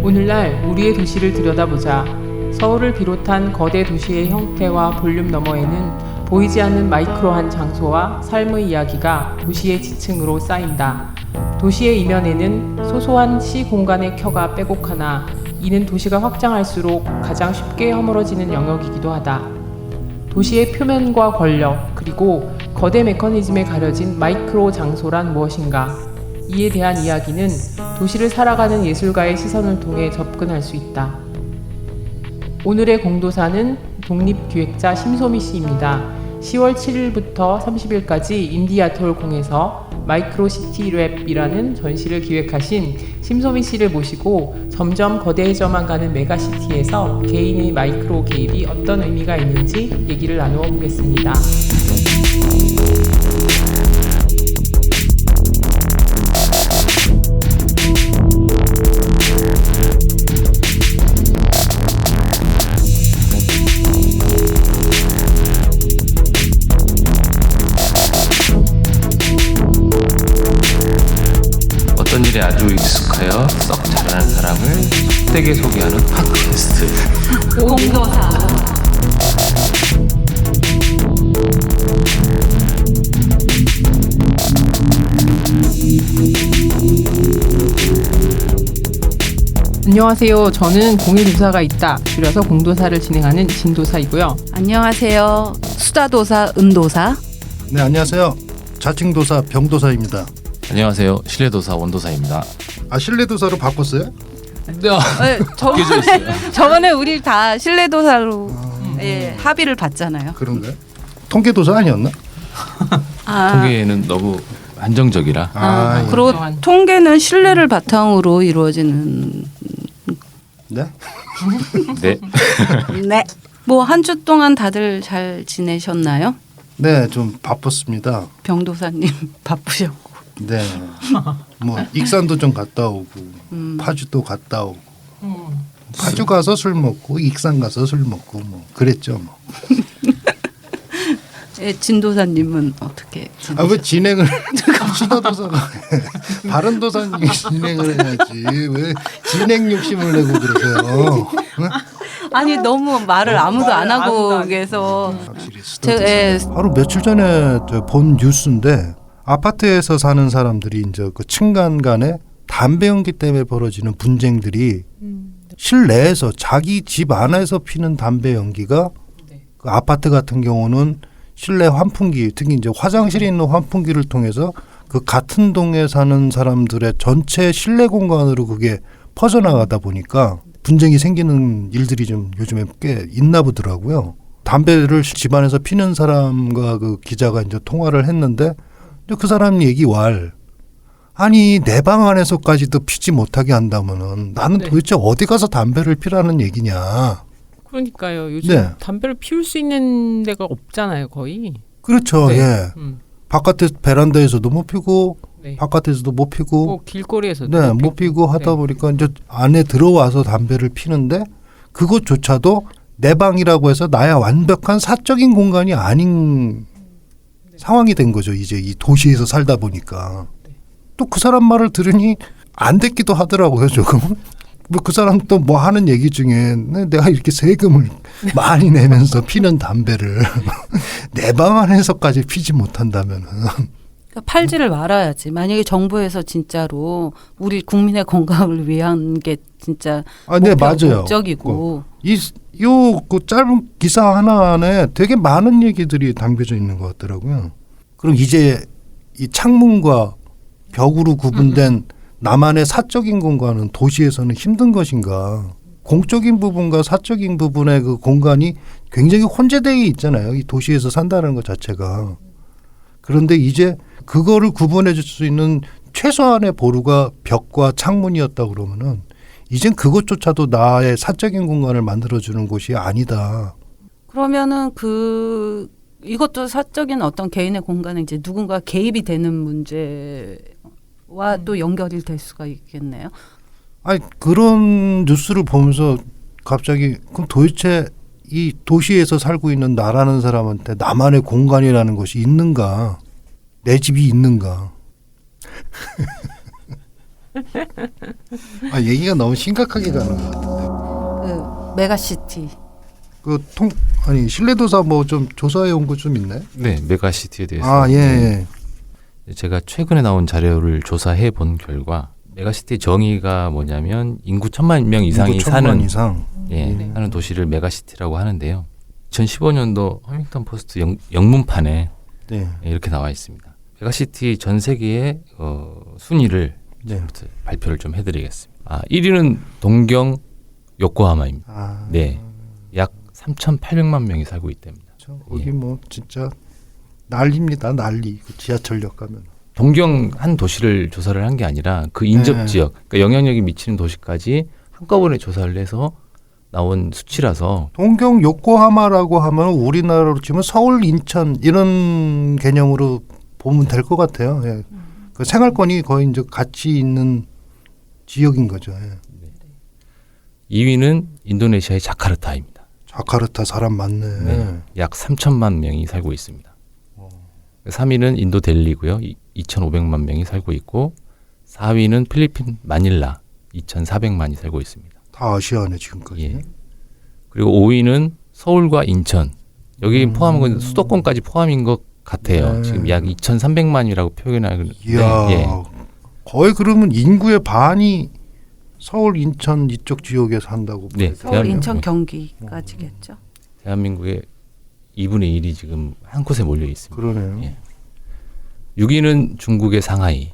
오늘날 우리의 도시를 들여다보자. 서울을 비롯한 거대 도시의 형태와 볼륨 너머에는 보이지 않는 마이크로한 장소와 삶의 이야기가 도시의 지층으로 쌓인다. 도시의 이면에는 소소한 시 공간의 켜가 빼곡하나 이는 도시가 확장할수록 가장 쉽게 허물어지는 영역이기도 하다. 도시의 표면과 권력, 그리고 거대 메커니즘에 가려진 마이크로 장소란 무엇인가? 이에 대한 이야기는 도시를 살아가는 예술가의 시선을 통해 접근할 수 있다. 오늘의 공도사는 독립기획자 심소미 씨입니다. 10월 7일부터 30일까지 인디아톨 공에서 마이크로시티 랩이라는 전시를 기획하신 심소미 씨를 모시고 점점 거대해져만 가는 메가시티에서 개인의 마이크로 개입이 어떤 의미가 있는지 얘기를 나누어 보겠습니다. 어떤 일에 아주 익숙하여 썩 잘하는 사람을 속되게 소개하는 팟캐스트 공도사. 안녕하세요. 저는 공유도사가 있다. 줄여서 공도사를 진행하는 진도사이고요. 안녕하세요. 수다도사 은도사. 네, 안녕하세요. 자칭도사 병도사입니다. 안녕하세요. 실내도사 원도사입니다. 아, 실내도사로 바꿨어요? 네, 저번에 우리 다 실내도사로 합의를 봤잖아요. 그런가요? 통계도사 아니었나? 통계는 너무 한정적이라. 예. 그리고 통계는 신뢰를 바탕으로 이루어지는. 네? 네. 네. 뭐 한 주 동안 다들 잘 지내셨나요? 네, 좀 바빴습니다. 병도사님 바쁘셨고. 네. 뭐 익산도 좀 갔다 오고 파주도 갔다 오고 파주 가서 술 먹고 익산 가서 술 먹고 뭐 그랬죠 뭐. 예, 진도사님은 어떻게 지내셨어요? 아, 왜 진행을 수다도사가 바른도사님이 진행을 해야지 왜 진행 욕심을 내고 그러세요? 응? 아니 너무 말을 아무도 안 하고 계서 확실히 제가 바로 며칠 전에 본 뉴스인데 아파트에서 사는 사람들이 이제 그 층간 간에 담배 연기 때문에 벌어지는 분쟁들이 실내에서 자기 집 안에서 피는 담배 연기가 그 아파트 같은 경우는 실내 환풍기, 특히 이제 화장실에 있는 환풍기를 통해서 그 같은 동에 사는 사람들의 전체 실내 공간으로 그게 퍼져나가다 보니까 분쟁이 생기는 일들이 좀 요즘에 꽤 있나 보더라고요. 담배를 집안에서 피는 사람과 그 기자가 이제 통화를 했는데 그 사람 얘기 아니 내 방 안에서까지도 피지 못하게 한다면은 나는 도대체 어디 가서 담배를 피라는 얘기냐. 그러니까요. 요즘 담배를 피울 수 있는 데가 없잖아요, 거의. 그렇죠. 예. 바깥에 베란다에서도 못 피고 바깥에서도 못 피고 뭐 길거리에서도 못 피고 하다 보니까 이제 안에 들어와서 담배를 피는데 그것조차도 내 방이라고 해서 나야 완벽한 사적인 공간이 아닌 상황이 된 거죠. 이제 이 도시에서 살다 보니까. 또 그 사람 말을 들으니 안 됐기도 하더라고요. 조금. 뭐 그 사람 또 뭐 하는 얘기 중에 내가 이렇게 세금을 많이 내면서 피는 담배를 내 방 안에서까지 피지 못한다면은. 그러니까 팔지를 말아야지. 만약에 정부에서 진짜로 우리 국민의 건강을 위한 게 진짜 네, 맞아요. 목적이고. 그 짧은 기사 하나 안에 되게 많은 얘기들이 담겨져 있는 것 같더라고요. 그럼 이제 이 창문과 벽으로 구분된 나만의 사적인 공간은 도시에서는 힘든 것인가? 공적인 부분과 사적인 부분의 그 공간이 굉장히 혼재되어 있잖아요. 이 도시에서 산다는 것 자체가. 그런데 이제 그거를 구분해 줄 수 있는 최소한의 보루가 벽과 창문이었다 그러면은 이젠 그것조차도 나의 사적인 공간을 만들어주는 곳이 아니다. 그러면은 이것도 사적인 어떤 개인의 공간에 이제 누군가 개입이 되는 문제와 또 연결이 될 수가 있겠네요. 아니 그런 뉴스를 보면서 갑자기 그럼 도대체 이 도시에서 살고 있는 나라는 사람한테 나만의 공간이라는 것이 있는가? 내 집이 있는가? 아, 얘기가 너무 심각하게 가는 것 같은데. 그 메가시티. 아니 신뢰도사 뭐 좀 조사해 온 거 좀 있나요? 네, 메가시티에 대해서. 아, 예. 제가 최근에 나온 자료를 조사해 본 결과 메가시티의 정의가 뭐냐면 인구 1,000만 명 이상이 인구 1,000만 사는 이상. 예, 하는 도시를 메가시티라고 하는데요. 2015년도 허밍턴 포스트 영문판에 네. 이렇게 나와 있습니다. 메가시티 전 세계의 순위를 네. 발표를 좀 해드리겠습니다. 1위는 동경 요코하마입니다. 아, 네, 약 3,800만 명이 살고 있답니다. 거기 예. 뭐 진짜 난리입니다. 난리. 그 지하철역 가면. 동경 한 도시를 조사를 한 게 아니라 그 인접 네. 지역, 그러니까 영향력이 미치는 도시까지 한꺼번에 조사를 해서 나온 수치라서 동경 요코하마라고 하면 우리나라로 치면 서울, 인천 이런 개념으로 보면 될 것 같아요. 예. 그 생활권이 거의 이제 같이 있는 지역인 거죠. 예. 2위는 인도네시아의 자카르타입니다. 자카르타 사람 많네. 네, 약 3천만 명이 살고 있습니다. 3위는 인도 델리고요. 2,500만 명이 살고 있고 4위는 필리핀 마닐라 2,400만이 살고 있습니다. 다 아시아네 지금까지. 예. 그리고 5위는 서울과 인천. 여기 포함한 건 수도권까지 포함인 것 같아요. 네. 지금 약 2,300만이라고 표현하는데 이야, 예. 거의 그러면 인구의 반이 서울, 인천 이쪽 지역에 산다고. 네, 서울, 대한민국. 인천, 경기까지겠죠. 대한민국의 2분의 1이 지금 한 곳에 몰려 있습니다. 그러네요. 예. 6위는 중국의 상하이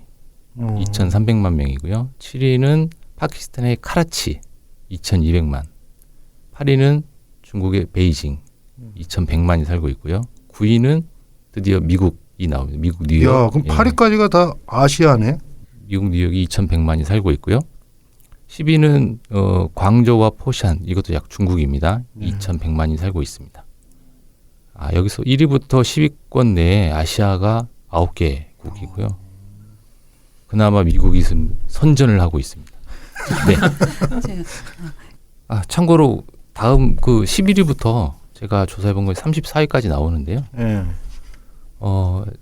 2,300만 명이고요. 7위는 파키스탄의 카라치 2,200만. 8위는 중국의 베이징 2,100만이 살고 있고요. 9위는 드디어 미국이 나옵니다. 미국 뉴욕. 야, 그럼 예. 파리까지가 다 아시아네. 미국 뉴욕이 2,100만이 살고 있고요. 10위는 광저우와 포샨, 이것도 약 중국입니다. 2,100만이 살고 있습니다. 여기서 1위부터 10위권 내에 아시아가 9개국이고요. 그나마 미국이 선전을 하고 있습니다. 네. 참고로 다음 그 11위부터 제가 조사해본 건 34위까지 나오는데요. 예.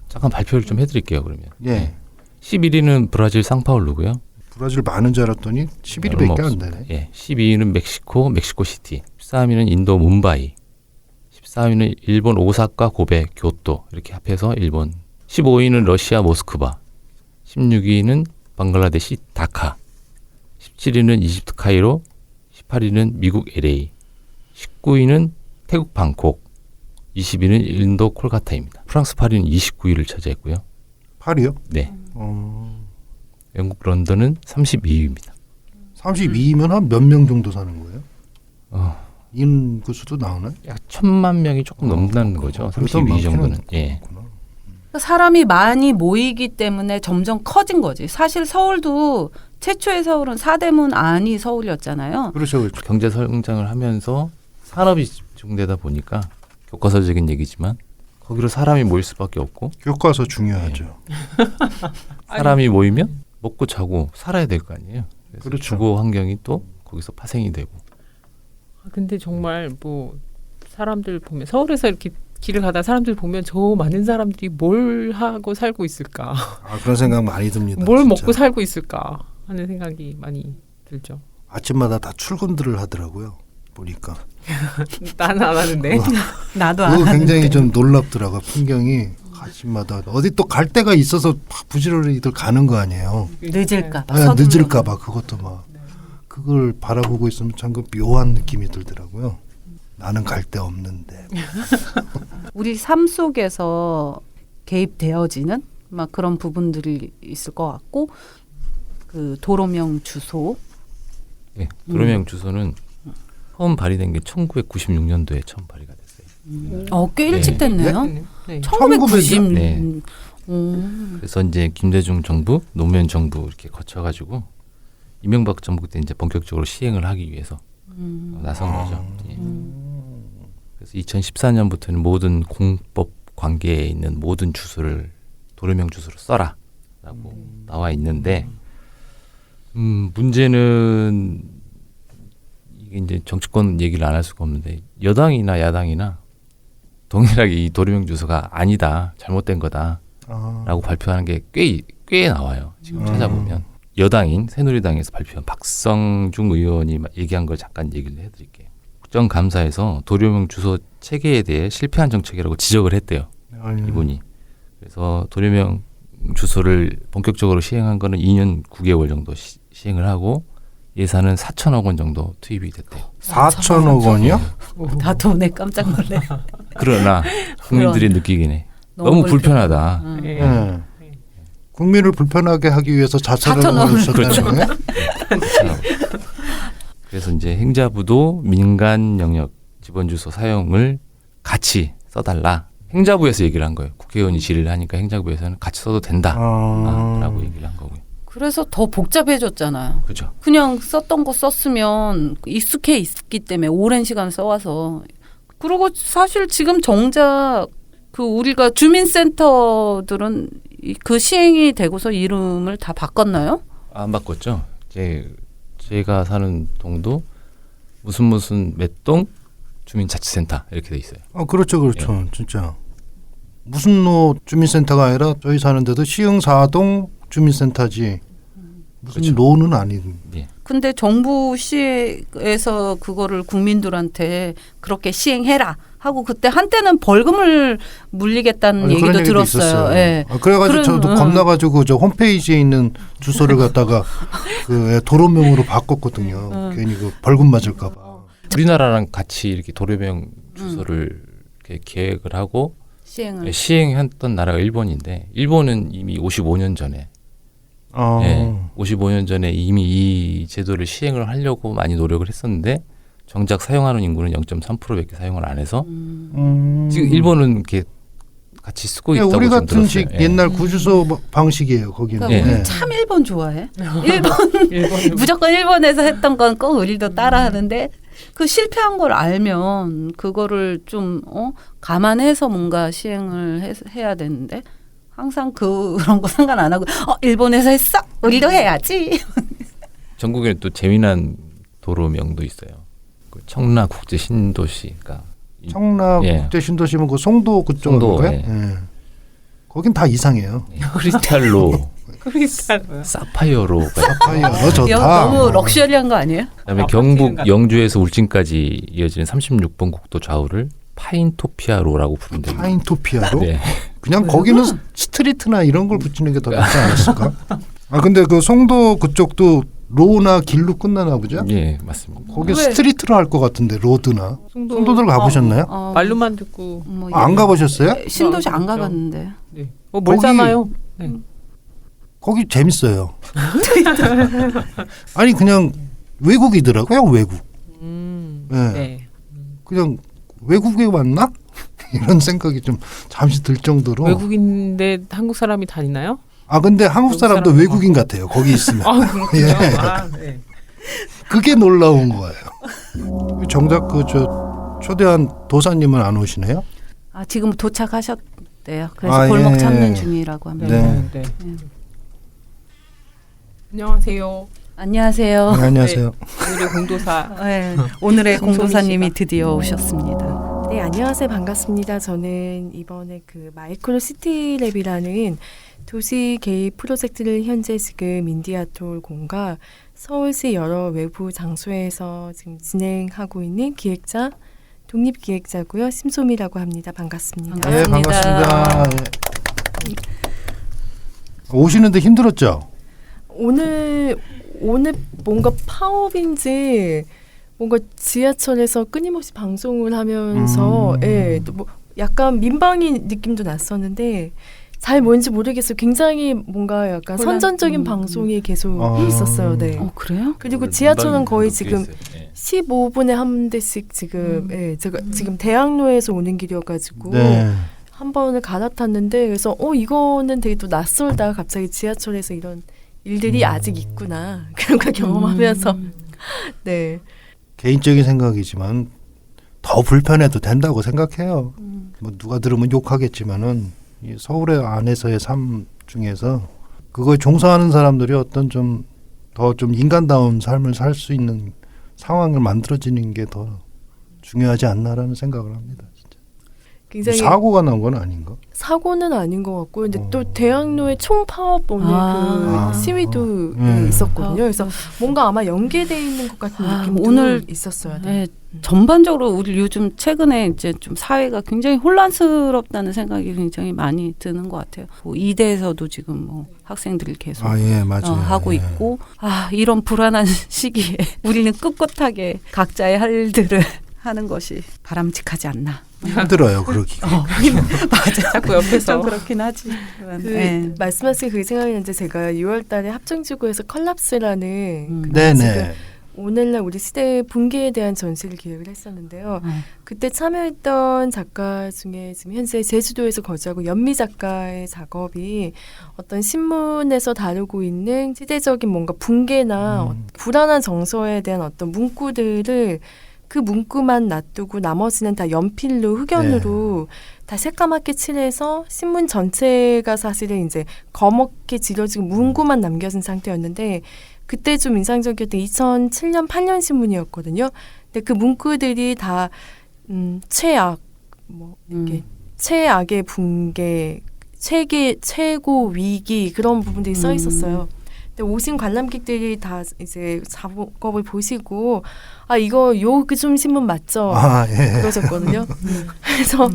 잠깐 발표를 좀 해드릴게요. 그러면. 예. 11위는 브라질 상파울루고요. 브라질 많은 줄 알았더니 11위밖에 안 되네. 예, 12위는 멕시코시티, 13위는 인도 뭄바이, 14위는 일본 오사카, 고베, 교토 이렇게 합해서 일본, 15위는 러시아 모스크바, 16위는 방글라데시 다카, 17위는 이집트 카이로, 18위는 미국 LA, 19위는 태국 방콕, 20위는 인도 콜카타입니다. 프랑스 파리는 29위를 차지했고요. 파리요? 네, 어, 영국 런던은 32위입니다. 32위면 한 몇 명 정도 사는 거예요? 어, 인구 수도 나오나요? 약 1,000만 명이 조금 넘는다는 거죠. 그래도 32위 많기는 정도는. 예. 그렇구나. 사람이 많이 모이기 때문에 점점 커진 거지. 사실 서울도 최초의 서울은 사대문 안이 서울이었잖아요. 그렇죠, 그렇죠. 경제 성장을 하면서 산업이 집중되다 보니까 교과서적인 얘기지만 거기로 사람이 모일 수밖에 없고 교과서 중요하죠. 사람이 모이면 먹고 자고 살아야 될 거 아니에요. 그래서 그렇죠. 주거 환경이 또 거기서 파생이 되고. 근데 정말 뭐 사람들 보면 서울에서 이렇게 길을 가다 사람들 보면 저 많은 사람들이 뭘 하고 살고 있을까? 그런 생각 많이 듭니다. 뭘 진짜. 먹고 살고 있을까 하는 생각이 많이 들죠. 아침마다 다 출근들을 하더라고요. 보니까. 나는 안 하는데. 나도 안 그거 굉장히 하는데. 좀 놀랍더라고요. 풍경이 아침마다 어디 또 갈 데가 있어서 부지런히들 가는 거 아니에요. 늦을까 봐. 아, 늦을까 봐 그것도 막 그걸 바라보고 있으면 참 그 묘한 느낌이 들더라고요. 나는 갈 데 없는데. 우리 삶 속에서 개입되어지는 막 그런 부분들이 있을 것 같고 그 도로명 주소 네, 도로명 주소는 처음 발의된 게 1996년도에 처음 발의가 됐어요. 꽤 일찍 됐네요. 네. 1990. 네. 그래서 이제 김대중 정부, 노무현 정부 이렇게 거쳐가지고 이명박 정부 때 이제 본격적으로 시행을 하기 위해서 나선 거죠. 예. 그래서 2014년부터는 모든 공법 관계에 있는 모든 주소를 도로명 주소로 써라라고 나와 있는데 문제는 이게 이제 정치권 얘기를 안 할 수가 없는데 여당이나 야당이나 동일하게 이 도로명 주소가 아니다, 잘못된 거다라고 발표하는 게 꽤 나와요. 지금 찾아보면 여당인 새누리당에서 발표한 박성중 의원이 얘기한 걸 잠깐 얘기를 해드릴게요. 국정감사에서 도료명 주소 체계에 대해 실패한 정책이라고 지적을 했대요. 이분이. 그래서 도료명 주소를 본격적으로 시행한 거는 2년 9개월 정도 시행을 하고 예산은 4천억 원 정도 투입이 됐대요. 4천억 원이요? 다 돈에 깜짝 놀래. 그러나 국민들이 느끼기에 너무 불편하다. 예. 네. 국민을 불편하게 하기 위해서 4천억 4천억 원을 원을 썼다는 거예요? 그래서 이제 행자부도 민간 영역 지번 주소 사용을 같이 써달라. 행자부에서 얘기를 한 거예요. 국회의원이 질의를 하니까 행자부에서는 같이 써도 된다라고 얘기를 한 거고요. 그래서 더 복잡해졌잖아요. 그렇죠. 그냥 썼던 거 썼으면 익숙해 있기 때문에 오랜 시간 써와서. 그리고 사실 지금 정작 그 우리가 주민센터들은 그 시행이 되고서 이름을 다 바꿨나요? 안 바꿨죠. 제가 사는 동도 무슨 몇 동 주민자치센터 이렇게 돼 있어요. 그렇죠, 그렇죠. 진짜 무슨 노 주민센터가 아니라 저희 사는데도 시흥사동 주민센터지 무슨 그렇죠. 노는 아닌. 예. 근데 정부 시에서 그거를 국민들한테 그렇게 시행해라 하고 그때 한때는 벌금을 물리겠다는 아니, 그런 얘기도 얘기도 들었어요. 있었어요. 예. 그래가지고 저도 겁나가지고 저 홈페이지에 있는 주소를 갖다가 그 도로명으로 바꿨거든요. 괜히 그 벌금 맞을까봐. 우리나라랑 같이 이렇게 도로명 주소를 이렇게 계획을 하고 시행을. 시행했던 나라가 일본인데 일본은 이미 55년 전에 55년 전에 이미 이 제도를 시행을 하려고 많이 노력을 했었는데 정작 사용하는 인구는 0.3%밖에 사용을 안 해서 지금 일본은 이렇게 같이 쓰고 있다고 우리 지금 같은 식 들었어요. 예. 옛날 구주소 방식이에요. 거기는. 그러니까 네. 우리 참 일본 좋아해. 일본 일본은 무조건 일본에서 했던 건 꼭 우리도 따라하는데 그 실패한 걸 알면 그거를 좀 감안해서 뭔가 시행을 해야 되는데 항상 그런 거 상관 안 하고 일본에서 했어 우리도 해야지. 전국에는 또 재미난 도로명도 있어요. 그 청라 국제 신도시가 청라 예. 국제 신도시면 그 송도 송도, 그쪽인가요? 예. 예. 거긴 다 이상해요. 크리스탈로, 크리스탈 사파이어로가 사파이어 좋다. 너무 럭셔리한 거 아니에요? 그다음에 아, 경북 파티는 영주에서 울진까지 이어지는 36번 국도 좌우를 파인토피아로라고 부른대요. 파인토피아로? 네. 그냥 거기는 스트리트나 이런 걸 붙이는 게 더 낫지 않았을까? 근데 그 송도 그쪽도 로나 길로 끝나나 보죠? 예, 맞습니다. 거기 왜? 스트리트로 할 것 같은데 로드나. 송도들 가보셨나요? 말로만 듣고 뭐 안 가보셨어요? 신도시 안 가봤는데. 네. 멀잖아요. 거기 재밌어요. 아니 그냥 외국이더라고요. 외국. 예. 네. 그냥 외국에 왔나? 이런 생각이 좀 잠시 들 정도로. 외국인데 한국 사람이 다니나요? 근데 한국 사람도 사람. 외국인 같아요. 거기 있으면. 그렇군요. 예. 네. 그게 놀라운 거예요. 정작 그 저 초대한 도사님은 안 오시네요? 지금 도착하셨대요. 그래서 아, 골목 예. 찾는 중이라고 합니다. 네. 네. 안녕하세요. 안녕하세요. 네, 안녕하세요. 오늘의 공도사. 네, 오늘의 송소미 공도사님이 씨가. 드디어 오셨습니다. 네, 안녕하세요. 반갑습니다. 저는 이번에 그 마이크로 시티랩이라는 도시 개입 프로젝트를 현재 지금 인디아톨 공과 서울시 여러 외부 장소에서 지금 진행하고 있는 기획자, 독립기획자고요. 심소미라고 합니다. 반갑습니다. 네, 반갑습니다. 예. 오시는데 힘들었죠? 오늘 뭔가 파업인지 뭔가 지하철에서 끊임없이 방송을 하면서 또 뭐 약간 민방위 느낌도 났었는데 잘 뭔지 모르겠어요. 굉장히 뭔가 약간 혼란? 선전적인 방송이 계속 있었어요. 네. 그래요? 그리고 지하철은 거의 지금 예. 15분에 한 대씩 지금 제가 지금 대학로에서 오는 길이어가지고 네. 한 번을 갈아탔는데 그래서 이거는 되게 또 낯설다. 갑자기 지하철에서 이런 일들이 아직 있구나. 그런 걸 경험하면서 네. 개인적인 생각이지만 더 불편해도 된다고 생각해요. 뭐 누가 들으면 욕하겠지만은 이 서울의 안에서의 삶 중에서 그거에 종사하는 사람들이 어떤 좀 더 좀 인간다운 삶을 살 수 있는 상황을 만들어지는 게 더 중요하지 않나라는 생각을 합니다. 진짜. 굉장히 사고가 난 건 아닌가? 사고는 아닌 것 같고 근데 또 대학로에 총파업 오늘 그 시위도 있었거든요. 그래서 뭔가 아마 연계돼 있는 것 같은 느낌도 오늘 있었어요. 네, 전반적으로 우리 요즘 최근에 이제 좀 사회가 굉장히 혼란스럽다는 생각이 굉장히 많이 드는 것 같아요. 뭐 이대에서도 지금 뭐 학생들이 계속 예, 맞아요. 하고 예. 있고 이런 불안한 시기에 우리는 꿋꿋하게 각자의 할 일들을 하는 것이 바람직하지 않나. 힘들어요, 그러기가. 맞아. 자꾸 옆에서 좀 그렇긴 하지. 말씀하신 그게 생각이 나는데 제가 6월달에 합정지구에서 컬랍스라는 네네. 오늘날 우리 시대의 붕괴에 대한 전시를 기획을 했었는데요. 그때 참여했던 작가 중에 지금 현재 제주도에서 거주하고 연미 작가의 작업이 어떤 신문에서 다루고 있는 시대적인 뭔가 붕괴나 불안한 정서에 대한 어떤 문구들을 그 문구만 놔두고 나머지는 다 연필로 흑연으로 다 새까맣게 칠해서 신문 전체가 사실은 이제 검게 지려지고 문구만 남겨진 상태였는데 그때 좀 인상적이었던 2007년 8년 신문이었거든요. 근데 그 문구들이 다 최악, 뭐 이렇게 최악의 붕괴, 최고 위기 그런 부분들이 써 있었어요. 근데 오신 관람객들이 다 이제 작업을 보시고 이거 요즘 신문 맞죠? 예. 그러셨거든요. 그래서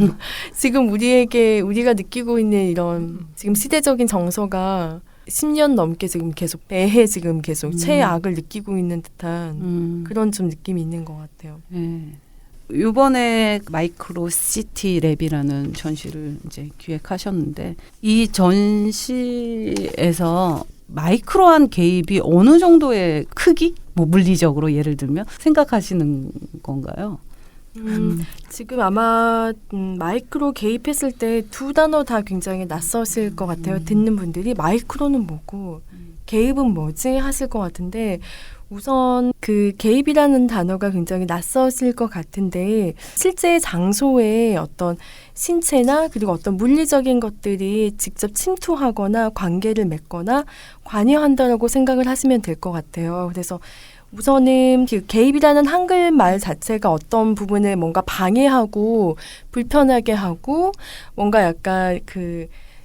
지금 우리가 느끼고 있는 이런 지금 시대적인 정서가 10년 넘게 지금 계속 매해 지금 계속 최악을 느끼고 있는 듯한 그런 좀 느낌이 있는 것 같아요. 이번에 마이크로 시티 랩이라는 전시를 이제 기획하셨는데 이 전시에서 마이크로한 개입이 어느 정도의 크기? 뭐 물리적으로 예를 들면 생각하시는 건가요? 지금 아마 마이크로 개입했을 때 두 단어 다 굉장히 낯서실 것 같아요. 듣는 분들이 마이크로는 뭐고 개입은 뭐지 하실 것 같은데 우선 그 개입이라는 단어가 굉장히 낯서실 것 같은데 실제 장소에 어떤 신체나 그리고 어떤 물리적인 것들이 직접 침투하거나 관계를 맺거나 관여한다라고 생각을 하시면 될 것 같아요. 그래서 우선은 그 개입이라는 한글말 자체가 어떤 부분을 뭔가 방해하고 불편하게 하고 뭔가 약간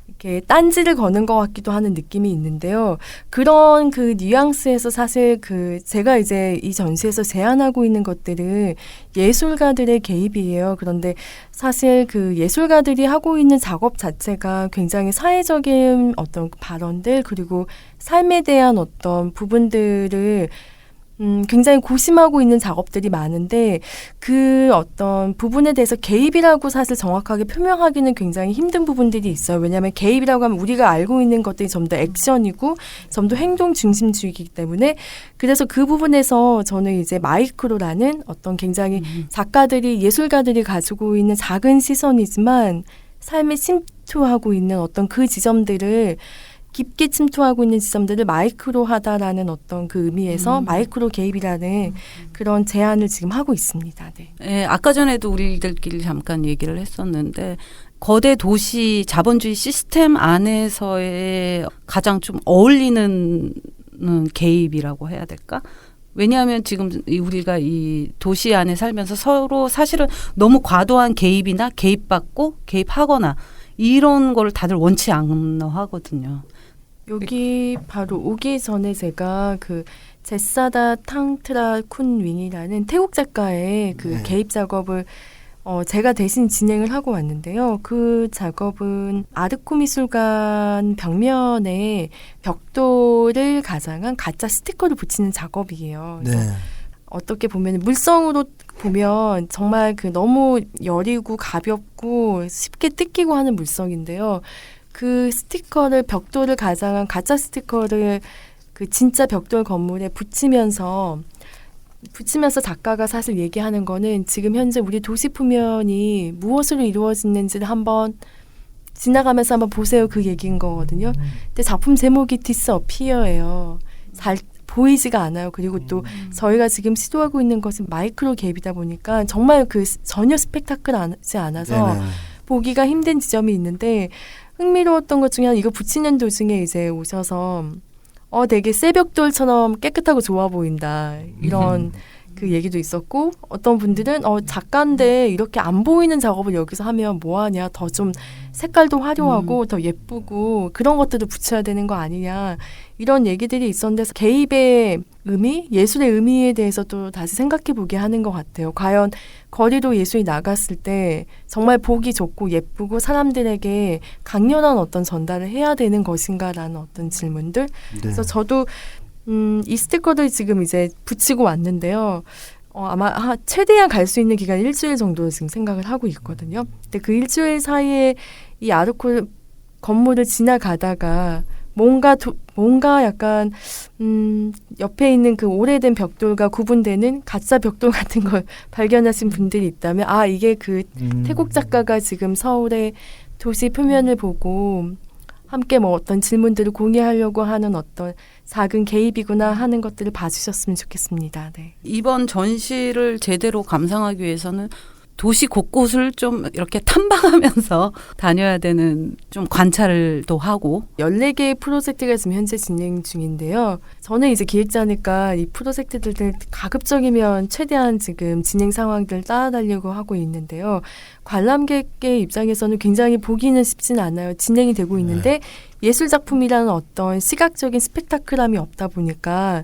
이렇게 딴지를 거는 것 같기도 하는 느낌이 있는데요. 그런 그 뉘앙스에서 사실 제가 이제 이 전시에서 제안하고 있는 것들은 예술가들의 개입이에요. 그런데 사실 그 예술가들이 하고 있는 작업 자체가 굉장히 사회적인 어떤 발언들 그리고 삶에 대한 어떤 부분들을 굉장히 고심하고 있는 작업들이 많은데 그 어떤 부분에 대해서 개입이라고 사실 정확하게 표명하기는 굉장히 힘든 부분들이 있어요. 왜냐하면 개입이라고 하면 우리가 알고 있는 것들이 좀 더 액션이고 좀 더 행동 중심주의이기 때문에 그래서 그 부분에서 저는 이제 마이크로라는 어떤 굉장히 작가들이 예술가들이 가지고 있는 작은 시선이지만 삶에 침투하고 있는 어떤 그 지점들을 깊게 침투하고 있는 지점들을 마이크로하다라는 어떤 그 의미에서 마이크로 개입이라는 그런 제안을 지금 하고 있습니다. 네. 아까 전에도 우리들끼리 잠깐 얘기를 했었는데 거대 도시 자본주의 시스템 안에서의 가장 좀 어울리는 개입이라고 해야 될까? 왜냐하면 지금 우리가 이 도시 안에 살면서 서로 사실은 너무 과도한 개입이나 개입받고 개입하거나 이런 걸 다들 원치 않나 하거든요. 여기 바로 오기 전에 제가 제사다 탕트라 쿤 윙이라는 태국 작가의 개입 작업을 제가 대신 진행을 하고 왔는데요. 그 작업은 아르코 미술관 벽면에 벽돌을 가장한 가짜 스티커를 붙이는 작업이에요. 그래서 어떻게 보면 물성으로 보면 정말 너무 여리고 가볍고 쉽게 뜯기고 하는 물성인데요. 그 스티커를 벽돌을 가장한 가짜 스티커를 진짜 벽돌 건물에 붙이면서 작가가 사실 얘기하는 거는 지금 현재 우리 도시 표면이 무엇으로 이루어지는지를 한번 지나가면서 한번 보세요 그 얘기인 거거든요. 근데 작품 제목이 디스어피어예요. 잘 보이지가 않아요. 그리고 또 저희가 지금 시도하고 있는 것은 마이크로 개입이다 보니까 정말 전혀 스펙타클하지 않아서 보기가 힘든 지점이 있는데 흥미로웠던 것 중에 이거 붙이는 도중에 이제 오셔서 되게 새벽돌처럼 깨끗하고 좋아 보인다. 이런 그 얘기도 있었고 어떤 분들은 작가인데 이렇게 안 보이는 작업을 여기서 하면 뭐하냐 더 좀 색깔도 화려하고 더 예쁘고 그런 것들을 붙여야 되는 거 아니냐 이런 얘기들이 있었는데 개입의 의미, 예술의 의미에 대해서도 다시 생각해 보게 하는 것 같아요. 과연 거리로 예술이 나갔을 때 정말 보기 좋고 예쁘고 사람들에게 강렬한 어떤 전달을 해야 되는 것인가라는 어떤 질문들. 그래서 저도 이 스티커를 지금 이제 붙이고 왔는데요. 아마 최대한 갈 수 있는 기간 일주일 정도 지금 생각을 하고 있거든요. 근데 그 일주일 사이에 이 아르코 건물을 지나가다가 뭔가 약간 옆에 있는 그 오래된 벽돌과 구분되는 가짜 벽돌 같은 걸 발견하신 분들이 있다면 이게 그 태국 작가가 지금 서울의 도시 표면을 보고 함께 뭐 어떤 질문들을 공유하려고 하는 어떤 작은 개입이구나 하는 것들을 봐주셨으면 좋겠습니다. 네. 이번 전시를 제대로 감상하기 위해서는 도시 곳곳을 좀 이렇게 탐방하면서 다녀야 되는 좀 관찰을 또 하고 14개의 프로젝트가 지금 현재 진행 중인데요. 저는 이제 기획자니까 이 프로젝트들을 가급적이면 최대한 지금 진행 상황들을 따라다니려고 하고 있는데요. 관람객의 입장에서는 굉장히 보기는 쉽지는 않아요. 진행이 되고 있는데 예술작품이라는 어떤 시각적인 스펙타클함이 없다 보니까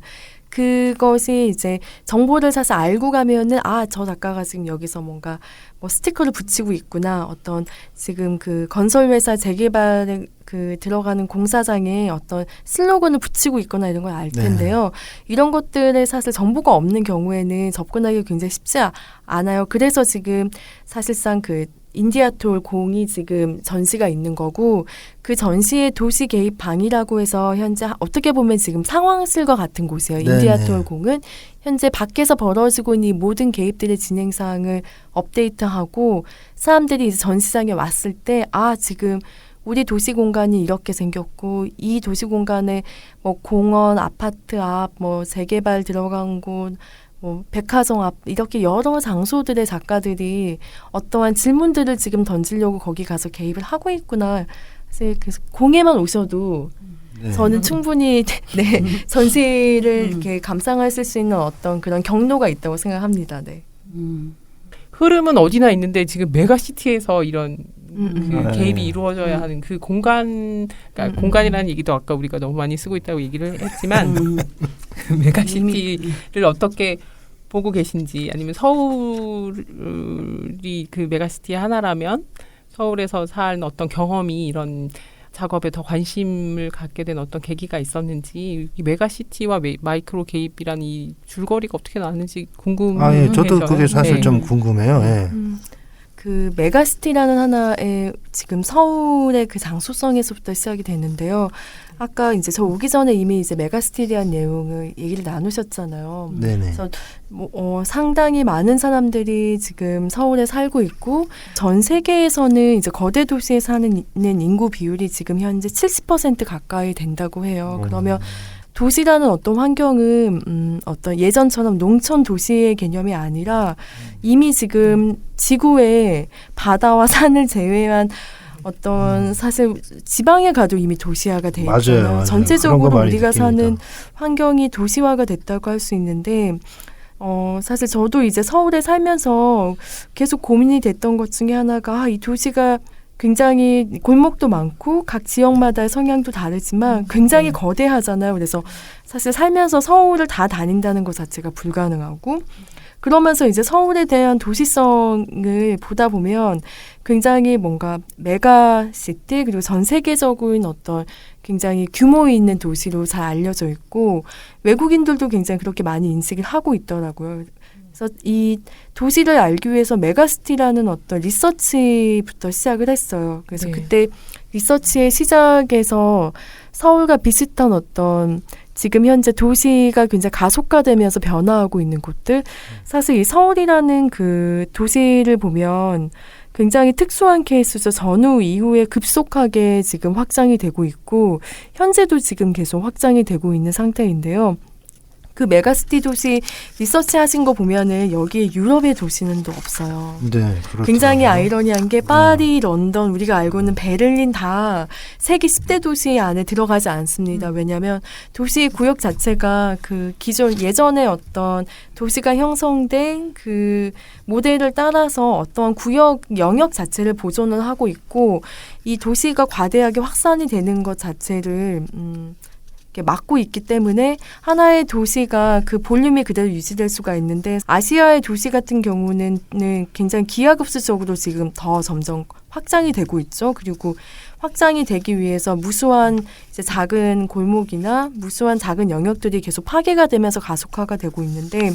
그것이 이제 정보를 사실 알고 가면은 저 작가가 지금 여기서 뭔가 뭐 스티커를 붙이고 있구나. 어떤 지금 그 건설회사 재개발에 그 들어가는 공사장에 어떤 슬로건을 붙이고 있거나 이런 걸 알 텐데요. 이런 것들에 사실 정보가 없는 경우에는 접근하기 굉장히 쉽지 않아요. 그래서 지금 사실상 그 인디아톨 공이 지금 전시가 있는 거고 그 전시의 도시 개입 방이라고 해서 현재 어떻게 보면 지금 상황실과 같은 곳이에요. 인디아톨 공은 현재 밖에서 벌어지고 있는 이 모든 개입들의 진행 사항을 업데이트하고 사람들이 이제 전시장에 왔을 때 지금 우리 도시 공간이 이렇게 생겼고 이 도시 공간에 뭐 공원, 아파트 앞, 뭐 재개발 들어간 곳 뭐 백화점 앞 이렇게 여러 장소들의 작가들이 어떠한 질문들을 지금 던지려고 거기 가서 개입을 하고 있구나. 그래서 공예만 오셔도 저는 충분히 전시를 이렇게 감상하실 수 있는 어떤 그런 경로가 있다고 생각합니다. 네. 흐름은 어디나 있는데 지금 메가시티에서 이런 그 개입이 이루어져야 하는 그 공간, 그러니까 공간이라는 얘기도 아까 우리가 너무 많이 쓰고 있다고 얘기를 했지만 그 메가시티를 어떻게 보고 계신지 아니면 서울이 그 메가시티의 하나라면 서울에서 살 어떤 경험이 이런 작업에 더 관심을 갖게 된 어떤 계기가 있었는지 이 메가시티와 마이크로 개입이라는 이 줄거리가 어떻게 나왔는지 궁금해요. 저도 그게 사실 좀 궁금해요. 그 메가시티라는 하나의 지금 서울의 그 장소성에서부터 시작이 되는데요. 아까 이제 저 오기 전에 이미 이제 메가시티에 대한 내용을 얘기를 나누셨잖아요. 그래서 상당히 많은 사람들이 지금 서울에 살고 있고 전 세계에서는 이제 거대 도시에 사는 인구 비율이 지금 현재 70% 가까이 된다고 해요. 그러면 도시라는 어떤 환경은 어떤 예전처럼 농촌 도시의 개념이 아니라 이미 지금 지구에 바다와 산을 제외한 어떤 사실 지방에 가도 이미 도시화가 돼 있잖아요. 맞아요. 전체적으로 우리가 느낍니다. 사는 환경이 도시화가 됐다고 할 수 있는데 사실 저도 이제 서울에 살면서 계속 고민이 됐던 것 중에 하나가 이 도시가 굉장히 골목도 많고 각 지역마다의 성향도 다르지만 굉장히 거대하잖아요. 그래서 사실 살면서 서울을 다 다닌다는 것 자체가 불가능하고 그러면서 이제 서울에 대한 도시성을 보다 보면 굉장히 뭔가 메가시티 그리고 전 세계적인 어떤 굉장히 규모 있는 도시로 잘 알려져 있고 외국인들도 굉장히 그렇게 많이 인식을 하고 있더라고요. 그래서 이 도시를 알기 위해서 메가시티라는 어떤 리서치부터 시작을 했어요. 그래서 그때 리서치의 시작에서 서울과 비슷한 어떤 지금 현재 도시가 굉장히 가속화되면서 변화하고 있는 곳들 사실 이 서울이라는 그 도시를 보면 굉장히 특수한 케이스죠. 전후 이후에 급속하게 지금 확장이 되고 있고 현재도 지금 계속 확장이 되고 있는 상태인데요. 그 메가시티 도시 리서치 하신 거 보면은 여기에 유럽의 도시는 또 없어요. 네, 그렇죠. 굉장히 아이러니한 게 파리, 런던, 우리가 알고 있는 베를린 다 세계 10대 도시 안에 들어가지 않습니다. 왜냐하면 도시 구역 자체가 그 기존 예전에 어떤 도시가 형성된 그 모델을 따라서 어떤 구역 영역 자체를 보존을 하고 있고 이 도시가 과대하게 확산이 되는 것 자체를 이렇게 막고 있기 때문에 하나의 도시가 그 볼륨이 그대로 유지될 수가 있는데 아시아의 도시 같은 경우는 굉장히 기하급수적으로 지금 더 점점 확장이 되고 있죠. 그리고 확장이 되기 위해서 무수한 이제 작은 골목이나 무수한 작은 영역들이 계속 파괴가 되면서 가속화가 되고 있는데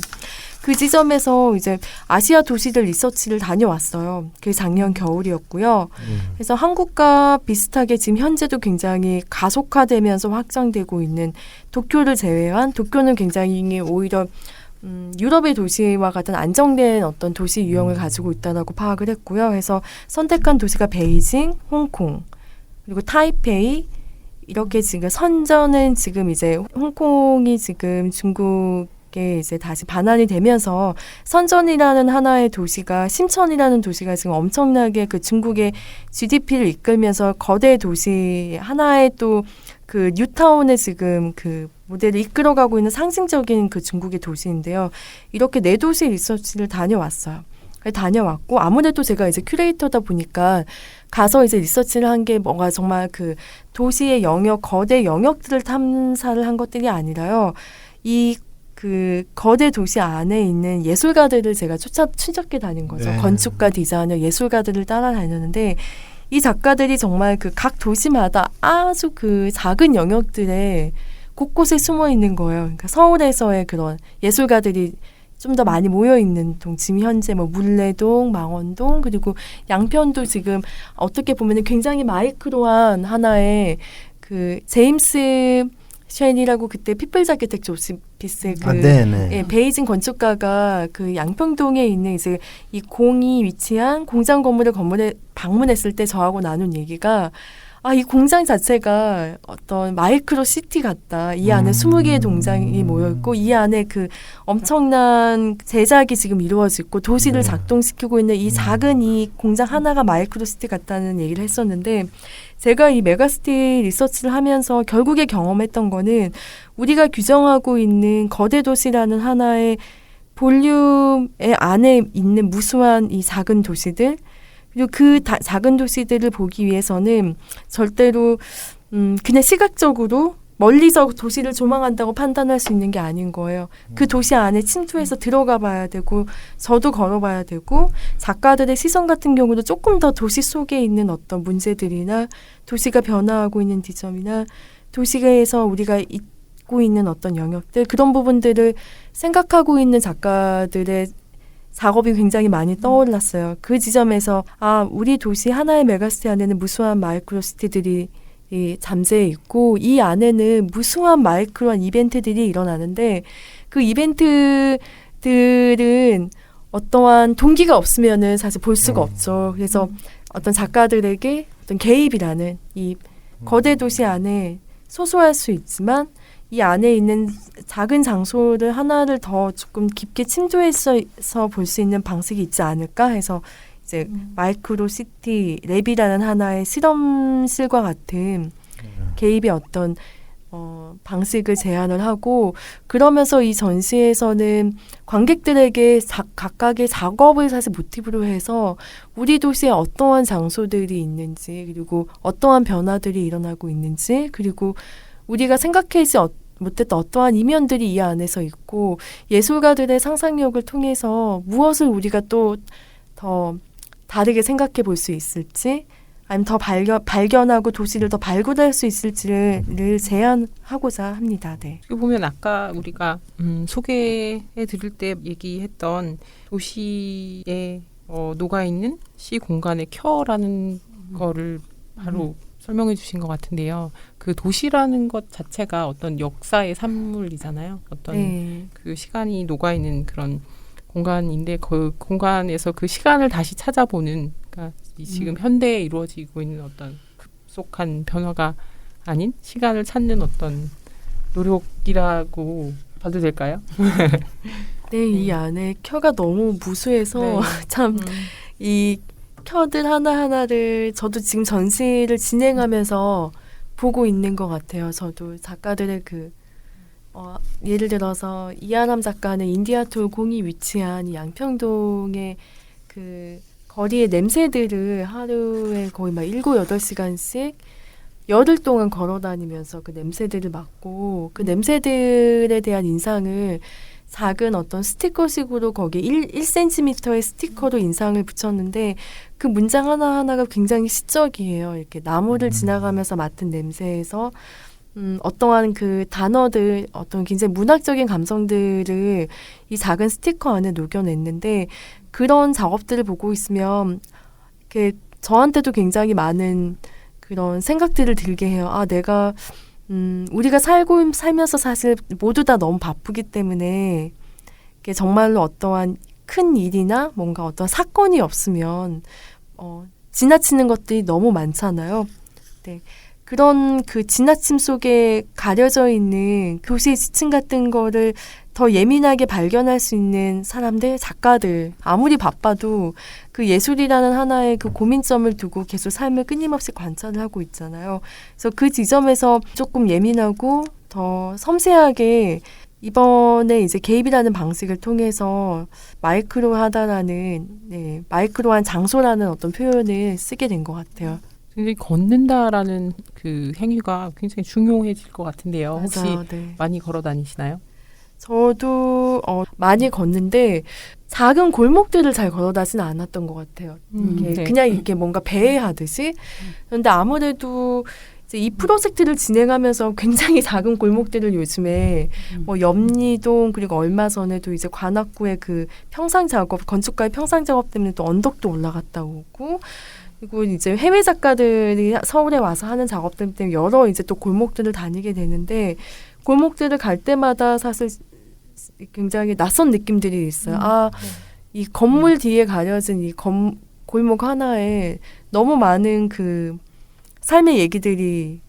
그 지점에서 이제 아시아 도시들 리서치를 다녀왔어요. 그게 작년 겨울이었고요. 그래서 한국과 비슷하게 지금 현재도 굉장히 가속화되면서 확장되고 있는 도쿄를 제외한 도쿄는 굉장히 오히려 유럽의 도시와 같은 안정된 어떤 도시 유형을 가지고 있다라고 파악을 했고요. 그래서 선택한 도시가 베이징, 홍콩, 그리고 타이페이 이렇게 지금 선전은 지금 이제 홍콩이 지금 중국에 이제 다시 반환이 되면서 선전이라는 하나의 도시가 심천이라는 도시가 지금 엄청나게 그 중국의 GDP를 이끌면서 거대 도시 하나의 또 그 뉴타운에 지금 그 모델을 이끌어가고 있는 상징적인 그 중국의 도시인데요. 이렇게 네 도시 리서치를 다녀왔어요. 다녀왔고 아무래도 제가 이제 큐레이터다 보니까 가서 이제 리서치를 한 게 뭔가 정말 그 도시의 영역, 거대 영역들을 탐사를 한 것들이 아니라요. 이 그 거대 도시 안에 있는 예술가들을 제가 추적해 다닌 거죠. 네. 건축가, 디자이너, 예술가들을 따라다녔는데 이 작가들이 정말 그 각 도시마다 아주 그 작은 영역들에 곳곳에 숨어 있는 거예요. 그러니까 서울에서의 그런 예술가들이 좀 더 많이 모여 있는 동 지금 현재 뭐 물레동, 망원동 그리고 양편도 지금 어떻게 보면은 굉장히 마이크로한 하나의 그 제임스 쉔이라고 그때 피플 자켓텍 오피스의 그 예, 베이징 건축가가 그 양평동에 있는 이제 이 공이 위치한 공장 건물에 방문했을 때 저하고 나눈 얘기가 이 공장 자체가 어떤 마이크로 시티 같다. 이 안에 20개의 동장이 모여있고 이 안에 그 엄청난 제작이 지금 이루어지고 도시를 작동시키고 있는 이 작은 이 공장 하나가 마이크로 시티 같다는 얘기를 했었는데 제가 이 메가시티 리서치를 하면서 결국에 경험했던 거는 우리가 규정하고 있는 거대 도시라는 하나의 볼륨의 안에 있는 무수한 이 작은 도시들 그리고 그 작은 도시들을 보기 위해서는 절대로 그냥 시각적으로 멀리서 도시를 조망한다고 판단할 수 있는 게 아닌 거예요. 그 도시 안에 침투해서 들어가 봐야 되고 저도 걸어봐야 되고 작가들의 시선 같은 경우도 조금 더 도시 속에 있는 어떤 문제들이나 도시가 변화하고 있는 지점이나 도시에서 우리가 있고 있는 어떤 영역들 그런 부분들을 생각하고 있는 작가들의 작업이 굉장히 많이 떠올랐어요. 그 지점에서 우리 도시 하나의 메가시티 안에는 무수한 마이크로시티들이 잠재해 있고 이 안에는 무수한 마이크로한 이벤트들이 일어나는데 그 이벤트들은 어떠한 동기가 없으면은 사실 볼 수가 없죠. 그래서 어떤 작가들에게 어떤 개입이라는 이 거대 도시 안에 소소할 수 있지만 이 안에 있는 작은 장소를 하나를 더 조금 깊게 침투해서 볼 수 있는 방식이 있지 않을까 해서 이제 마이크로 시티 랩이라는 하나의 실험실과 같은 개입의 어떤 방식을 제안을 하고 그러면서 이 전시에서는 관객들에게 각각의 작업을 사실 모티브로 해서 우리 도시에 어떠한 장소들이 있는지 그리고 어떠한 변화들이 일어나고 있는지 그리고 우리가 생각하지 못했던 어떠한 이면들이 이 안에서 있고 예술가들의 상상력을 통해서 무엇을 우리가 또 더 다르게 생각해 볼 수 있을지 아니면 더 발견하고 도시를 더 발굴할 수 있을지를 제안하고자 합니다. 네. 어떻게 보면 아까 우리가 소개해 드릴 때 얘기했던 도시에 녹아있는 시 공간의 켜라는 거를 바로 설명해 주신 것 같은데요. 그 도시라는 것 자체가 어떤 역사의 산물이잖아요. 어떤 그 시간이 녹아있는 그런 공간인데 그 공간에서 그 시간을 다시 찾아보는 그러니까 지금 현대에 이루어지고 있는 어떤 급속한 변화가 아닌 시간을 찾는 어떤 노력이라고 봐도 될까요? 네, 이 안에 켜가 너무 무수해서 네. 참 이 켜들 하나하나를 저도 지금 전시를 진행하면서 보고 있는 것 같아요. 저도 작가들의 예를 들어서 이하람 작가는 인디아톨 공이 위치한 이 양평동의 그 거리의 냄새들을 하루에 거의 막 7, 8시간씩 열흘 동안 걸어 다니면서 그 냄새들을 맡고 그 냄새들에 대한 인상을 작은 어떤 스티커식으로 거기에 1cm의 스티커로 인상을 붙였는데 그 문장 하나하나가 굉장히 시적이에요. 이렇게 나무를 지나가면서 맡은 냄새에서 어떠한 그 단어들, 어떤 굉장히 문학적인 감성들을 이 작은 스티커 안에 녹여냈는데 그런 작업들을 보고 있으면 이렇게 저한테도 굉장히 많은 그런 생각들을 들게 해요. 아, 내가 우리가 살면서 사실 모두 다 너무 바쁘기 때문에 이게 정말로 어떠한 큰 일이나 뭔가 어떤 사건이 없으면 지나치는 것들이 너무 많잖아요. 네. 그런 그 지나침 속에 가려져 있는 교시의 지층 같은 거를 더 예민하게 발견할 수 있는 사람들, 작가들, 아무리 바빠도 그 예술이라는 하나의 그 고민점을 두고 계속 삶을 끊임없이 관찰을 하고 있잖아요. 그래서 그 지점에서 조금 예민하고 더 섬세하게 이번에 이제 개입이라는 방식을 통해서 마이크로하다라는, 마이크로한 장소라는 어떤 표현을 쓰게 된 것 같아요. 굉장히 걷는다라는 그 행위가 굉장히 중요해질 것 같은데요. 혹시 맞아요, 네. 많이 걸어 다니시나요? 저도 많이 걷는데 작은 골목들을 잘 걸어다지는 않았던 것 같아요. 이게 네. 그냥 이렇게 뭔가 배회하듯이. 그런데 아무래도 이제 이 프로젝트를 진행하면서 굉장히 작은 골목들을 요즘에 뭐 염리동 그리고 얼마 전에도 이제 관악구의 그 평상 작업, 건축가의 평상 작업 때문에 또 언덕도 올라갔다 오고 그리고 이제 해외 작가들이 서울에 와서 하는 작업들 때문에 여러 이제 또 골목들을 다니게 되는데 골목들을 갈 때마다 사실 굉장히 낯선 느낌들이 있어요. 이 건물 뒤에 가려진 이 골목 하나에 너무 많은 그 삶의 얘기들이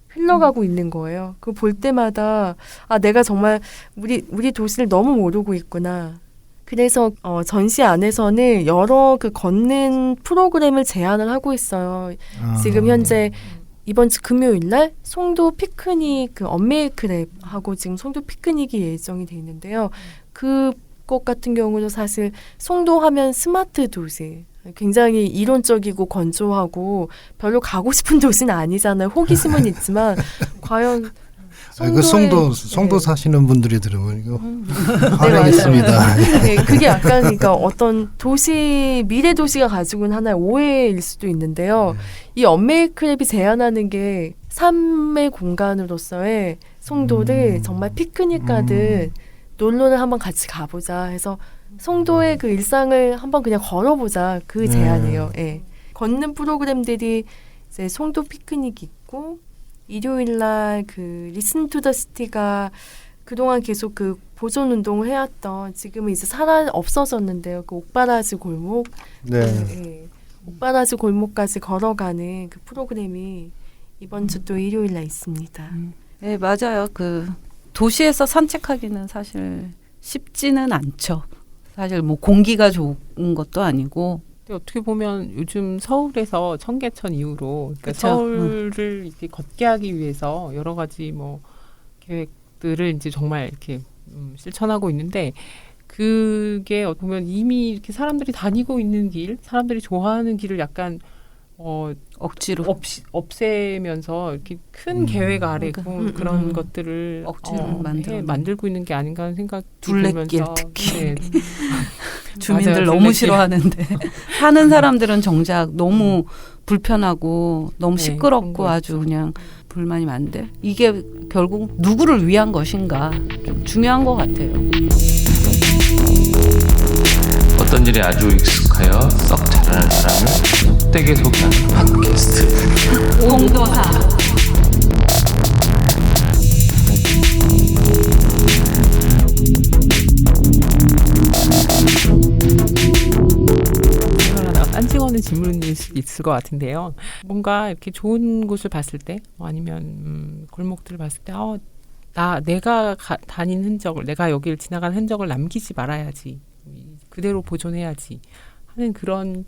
흘러가고 있는 거예요. 그거 볼 때마다 내가 정말 우리 도시를 너무 모르고 있구나. 그래서 전시 안에서는 여러 그 걷는 프로그램을 제안을 하고 있어요. 지금 현재 이번 주 금요일 날 송도 피크닉 그 언메이크랩하고 지금 송도 피크닉이 예정이 돼 있는데요. 그것 같은 경우도 사실 송도 하면 스마트 도시. 굉장히 이론적이고 건조하고 별로 가고 싶은 도시는 아니잖아요. 호기심은 있지만 과연 그 송도 사시는 분들이 들으면 이거 화내겠습니다. 맞아요. 네, 그게 약간 그러니까 어떤 미래 도시가 가지고 있는 하나의 오해일 수도 있는데요. 이 언메이크랩이 제안하는 게 삶의 공간으로서의 송도를 정말 피크닉 가듯 놀러를 한번 같이 가보자 해서 송도의 그 일상을 한번 그냥 걸어보자 그 제안이에요. 예. 걷는 프로그램들이 이제 송도 피크닉 있고 일요일 날 그 리슨 투 더 시티가 그동안 계속 그 보존 운동을 해왔던 지금은 이제 없어졌는데요. 그 옥바라지 골목. 네. 옥바라지 골목까지 걸어가는 그 프로그램이 이번 주 또 일요일 날 있습니다. 네, 맞아요. 그 도시에서 산책하기는 사실 쉽지는 않죠. 사실 뭐 공기가 좋은 것도 아니고. 근데 어떻게 보면 요즘 서울에서 청계천 이후로 그러니까 그쵸. 서울을 이렇게 걷게 하기 위해서 여러 가지 뭐 계획들을 이제 정말 이렇게 실천하고 있는데 그게 어떻게 보면 이미 이렇게 사람들이 다니고 있는 길, 사람들이 좋아하는 길을 약간 억지로 없애면서 이렇게 큰 계획 아래 그런 것들을 억지로 만들고 있는 게 아닌가 하는 생각이 둘레길 들면서 특히 네. 주민들 맞아요, 너무 둘레길. 싫어하는데 사는 사람들은 정작 너무 불편하고 너무 네, 시끄럽고 그런 거 아주 그냥 불만이 많은데 이게 결국 누구를 위한 것인가 좀 중요한 것 같아요. 어떤 일에 아주 익숙하여 썩 잘하는 사람을 속되게 소개하는 팟캐스트 공도사 딴지거는 질문일 수 있을 것 같은데요. 뭔가 이렇게 좋은 곳을 봤을 때 아니면 골목들을 봤을 때 내가 다닌 흔적을, 내가 여기를 지나간 흔적을 남기지 말아야지, 그대로 보존해야지 하는 그런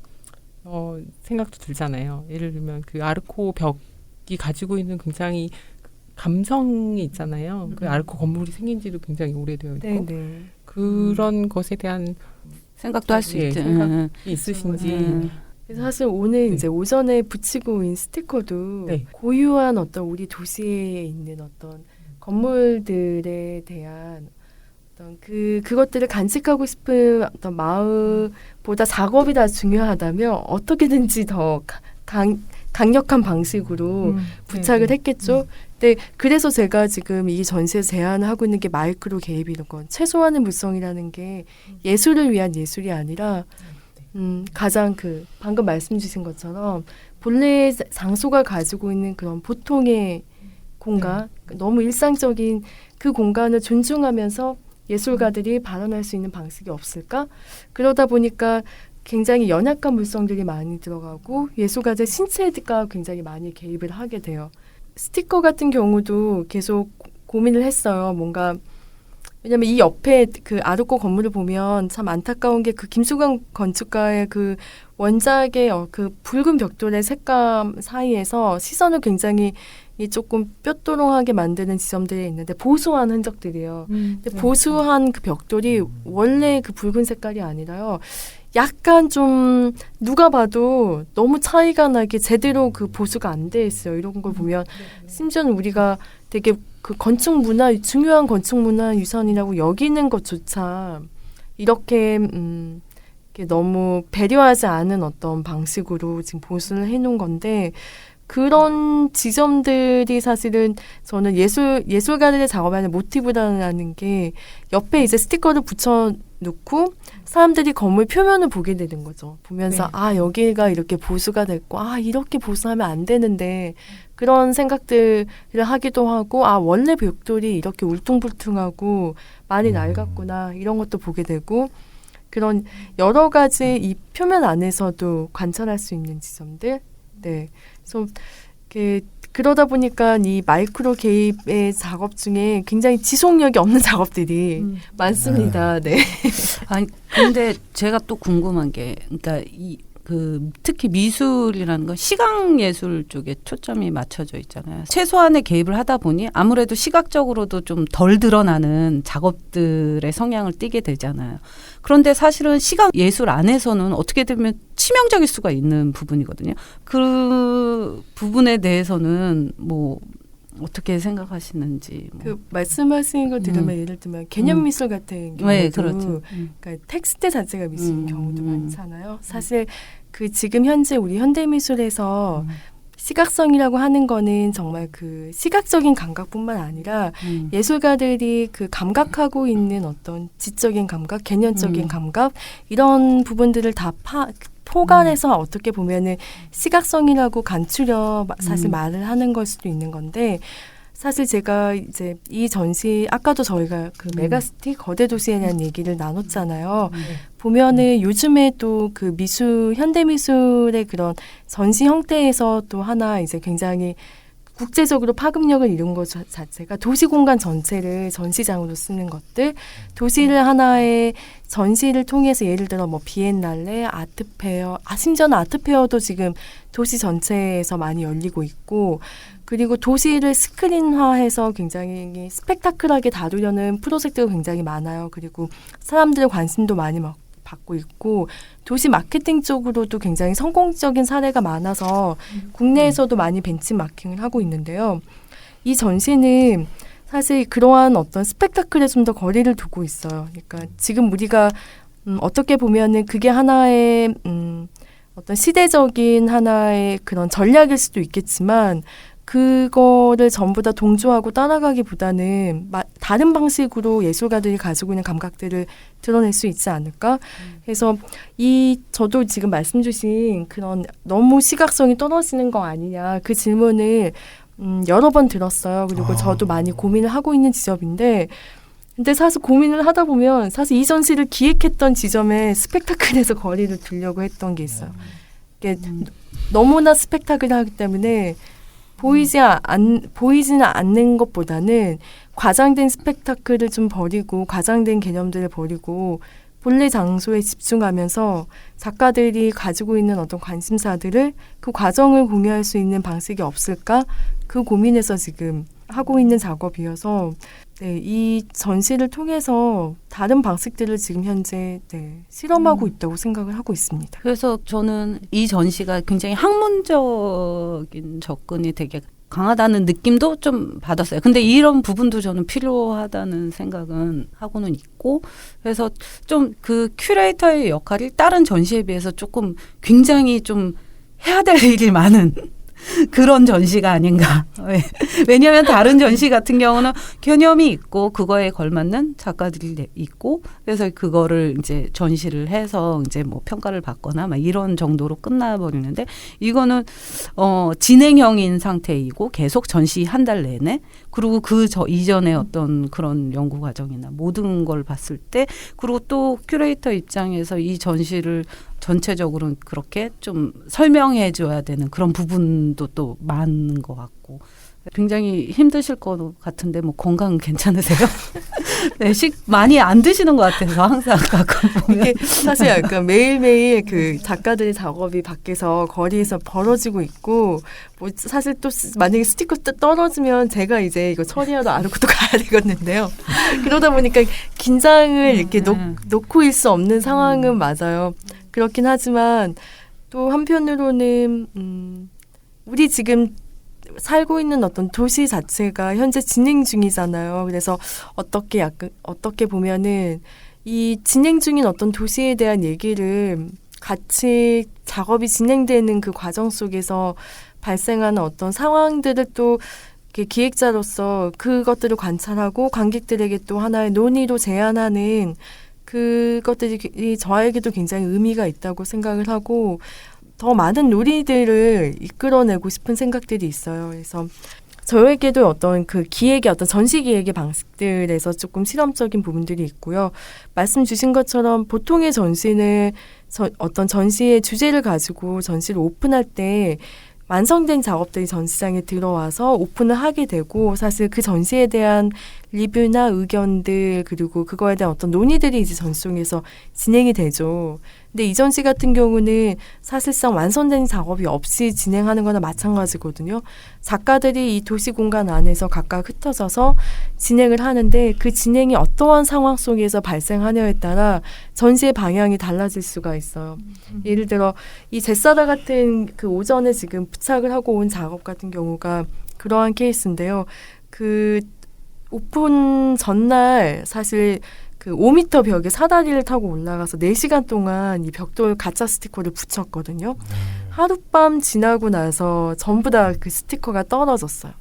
생각도 들잖아요. 예를 들면 그 아르코 벽이 가지고 있는 굉장히 감성이 있잖아요. 그 아르코 건물이 생긴 지도 굉장히 오래되어 있고 네네. 그런 것에 대한 생각도 할 수 예, 있죠. 생각이 있으신지. 그래서 사실 오늘 네. 이제 오전에 붙이고 온 스티커도 네. 고유한 어떤 우리 도시에 있는 어떤 건물들에 대한 어떤 그것들을 간직하고 싶은 어떤 마음보다 작업이 더 중요하다면 어떻게든지 더 강력한 방식으로 부착을 했겠죠. 네, 그래서 제가 지금 이 전시에서 제안을 하고 있는 게 마이크로 개입이라는 건 최소한의 물성이라는 게 예술을 위한 예술이 아니라 가장 방금 말씀 주신 것처럼 본래의 장소가 가지고 있는 그런 보통의 공간, 너무 일상적인 그 공간을 존중하면서 예술가들이 발현할 수 있는 방식이 없을까? 그러다 보니까 굉장히 연약한 물성들이 많이 들어가고 예술가들 신체가 굉장히 많이 개입을 하게 돼요. 스티커 같은 경우도 계속 고민을 했어요. 뭔가 왜냐면 이 옆에 그 아르코 건물을 보면 참 안타까운 게 그 김수광 건축가의 그 원작의 그 붉은 벽돌의 색감 사이에서 시선을 굉장히 조금 뾰또롱하게 만드는 지점들이 있는데 보수한 흔적들이에요. 근데 보수한 그 벽돌이 원래 그 붉은 색깔이 아니라요. 약간 좀 누가 봐도 너무 차이가 나게 제대로 그 보수가 안 돼 있어요. 이런 걸 보면 심지어는 우리가 되게 그 건축 문화, 중요한 건축 문화 유산이라고 여기는 것조차 이렇게 너무 배려하지 않은 어떤 방식으로 지금 보수를 해놓은 건데 그런 지점들이 사실은 저는 예술가들의 작업하는 모티브라는 게 옆에 이제 스티커를 붙여놓고 사람들이 건물 표면을 보게 되는 거죠. 보면서 여기가 이렇게 보수가 됐고 이렇게 보수하면 안 되는데 그런 생각들을 하기도 하고 원래 벽돌이 이렇게 울퉁불퉁하고 많이 낡았구나 이런 것도 보게 되고 그런 여러 가지 이 표면 안에서도 관찰할 수 있는 지점들 네. 그래서 그러다 보니까 이 마이크로 개입의 작업 중에 굉장히 지속력이 없는 작업들이 많습니다. 네. 아니 근데 제가 또 궁금한 게 그러니까 특히 미술이라는 건 시각 예술 쪽에 초점이 맞춰져 있잖아요. 최소한의 개입을 하다 보니 아무래도 시각적으로도 좀 덜 드러나는 작업들의 성향을 띠게 되잖아요. 그런데 사실은 시각 예술 안에서는 어떻게 되면 치명적일 수가 있는 부분이거든요. 그 부분에 대해서는 뭐 어떻게 생각하시는지. 말씀하신 거 들으면 예를 들면 개념 미술 같은 경우도 네, 그렇죠. 그러니까 텍스트 자체가 미술인 경우도 많잖아요. 사실 지금 현재 우리 현대미술에서 시각성이라고 하는 거는 정말 그 시각적인 감각뿐만 아니라 예술가들이 그 감각하고 있는 어떤 지적인 감각, 개념적인 감각 이런 부분들을 다 포괄해서 어떻게 보면은 시각성이라고 간추려 사실 말을 하는 걸 수도 있는 건데 사실 제가 이제 이 전시 아까도 저희가 그 메가시티 거대 도시에 대한 얘기를 나눴잖아요. 보면은 요즘에 또 그 현대 미술의 그런 전시 형태에서 또 하나 이제 굉장히 국제적으로 파급력을 이룬 것 자체가 도시 공간 전체를 전시장으로 쓰는 것들, 도시를 하나의 전시를 통해서 예를 들어 뭐 비엔날레, 아트페어, 심지어는 아트페어도 지금 도시 전체에서 많이 열리고 있고, 그리고 도시를 스크린화해서 굉장히 스펙타클하게 다루려는 프로젝트가 굉장히 많아요. 그리고 사람들의 관심도 많이 받고 있고 도시 마케팅 쪽으로도 굉장히 성공적인 사례가 많아서 국내에서도 많이 벤치마킹을 하고 있는데요. 이 전시는 사실 그러한 어떤 스펙타클에 좀 더 거리를 두고 있어요. 그러니까 지금 우리가 어떻게 보면은 그게 하나의 어떤 시대적인 하나의 그런 전략일 수도 있겠지만 그거를 전부 다 동조하고 따라가기보다는 다른 방식으로 예술가들이 가지고 있는 감각들을 드러낼 수 있지 않을까? 그래서 저도 지금 말씀 주신 그런 너무 시각성이 떨어지는 거 아니냐 그 질문을 여러 번 들었어요. 그리고 저도 많이 고민을 하고 있는 지점인데 근데 사실 고민을 하다 보면 사실 이 전시를 기획했던 지점에 스펙타클에서 거리를 두려고 했던 게 있어요. 이게 너무나 스펙타클하기 때문에 보이지는 않는 것보다는 과장된 스펙타클을 좀 버리고 과장된 개념들을 버리고 본래 장소에 집중하면서 작가들이 가지고 있는 어떤 관심사들을 그 과정을 공유할 수 있는 방식이 없을까? 그 고민에서 지금 하고 있는 작업이어서 네, 이 전시를 통해서 다른 방식들을 지금 현재 실험하고 있다고 생각을 하고 있습니다. 그래서 저는 이 전시가 굉장히 학문적인 접근이 되게 강하다는 느낌도 좀 받았어요. 근데 이런 부분도 저는 필요하다는 생각은 하고는 있고, 그래서 좀 그 큐레이터의 역할이 다른 전시에 비해서 조금 굉장히 좀 해야 될 일이 많은 그런 전시가 아닌가. 왜냐하면 다른 전시 같은 경우는 개념이 있고 그거에 걸맞는 작가들이 있고 그래서 그거를 이제 전시를 해서 이제 뭐 평가를 받거나 막 이런 정도로 끝나버리는데 이거는 진행형인 상태이고 계속 전시 한 달 내내 그리고 이전에 어떤 그런 연구 과정이나 모든 걸 봤을 때 그리고 또 큐레이터 입장에서 이 전시를 전체적으로 그렇게 좀 설명해 줘야 되는 그런 부분도 또 많은 것 같고 굉장히 힘드실 것 같은데 뭐 건강 괜찮으세요? 네, 많이 안 드시는 것 같아서 항상 가끔 보면 이게 사실 약간 매일매일 그 작가들의 작업이 밖에서 거리에서 벌어지고 있고 뭐 사실 또 만약에 스티커 떨어지면 제가 이제 이거 처리하러 안고 또 가야 되겠는데요. 그러다 보니까 긴장을 이렇게 놓고 있을 수 없는 상황은 맞아요. 그렇긴 하지만 또 한편으로는 우리 지금 살고 있는 어떤 도시 자체가 현재 진행 중이잖아요. 그래서 어떻게 보면은 이 진행 중인 어떤 도시에 대한 얘기를 같이 작업이 진행되는 그 과정 속에서 발생하는 어떤 상황들을 또 기획자로서 그것들을 관찰하고 관객들에게 또 하나의 논의로 제안하는 그것들이 저에게도 굉장히 의미가 있다고 생각을 하고 더 많은 놀이들을 이끌어내고 싶은 생각들이 있어요. 그래서 저에게도 어떤 그 기획의 어떤 전시 기획의 방식들에서 조금 실험적인 부분들이 있고요. 말씀 주신 것처럼 보통의 전시는 어떤 전시의 주제를 가지고 전시를 오픈할 때 완성된 작업들이 전시장에 들어와서 오픈을 하게 되고 사실 그 전시에 대한 리뷰나 의견들 그리고 그거에 대한 어떤 논의들이 이제 전시장에서 진행이 되죠. 근데 이 전시 같은 경우는 사실상 완성된 작업이 없이 진행하는 거나 마찬가지거든요. 작가들이 이 도시 공간 안에서 각각 흩어져서 진행을 하는데 그 진행이 어떠한 상황 속에서 발생하냐에 따라 전시의 방향이 달라질 수가 있어요. 예를 들어 이 제사다 같은 그 오전에 지금 부착을 하고 온 작업 같은 경우가 그러한 케이스인데요. 그 오픈 전날 사실 그 5m 벽에 사다리를 타고 올라가서 4시간 동안 이 벽돌 가짜 스티커를 붙였거든요. 하룻밤 지나고 나서 전부 다 그 스티커가 떨어졌어요.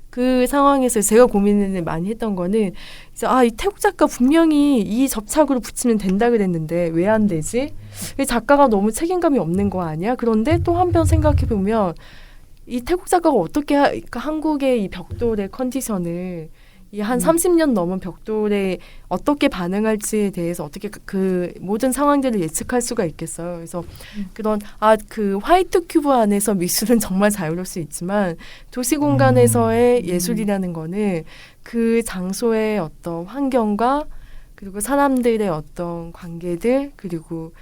그 상황에서 제가 고민을 많이 했던 거는 이제 이 태국 작가 분명히 이 접착으로 붙이면 된다 그랬는데 왜 안 되지? 작가가 너무 책임감이 없는 거 아니야? 그런데 또 한편 생각해 보면 이 태국 작가가 어떻게 한국의 이 벽돌의 컨디션을 이 한 30년 넘은 벽돌에 어떻게 반응할지에 대해서 어떻게 그 모든 상황들을 예측할 수가 있겠어요. 그래서 그런 그 화이트 큐브 안에서 미술은 정말 자유로울 수 있지만 도시 공간에서의 예술이라는 거는 그 장소의 어떤 환경과 그리고 사람들의 어떤 관계들 그리고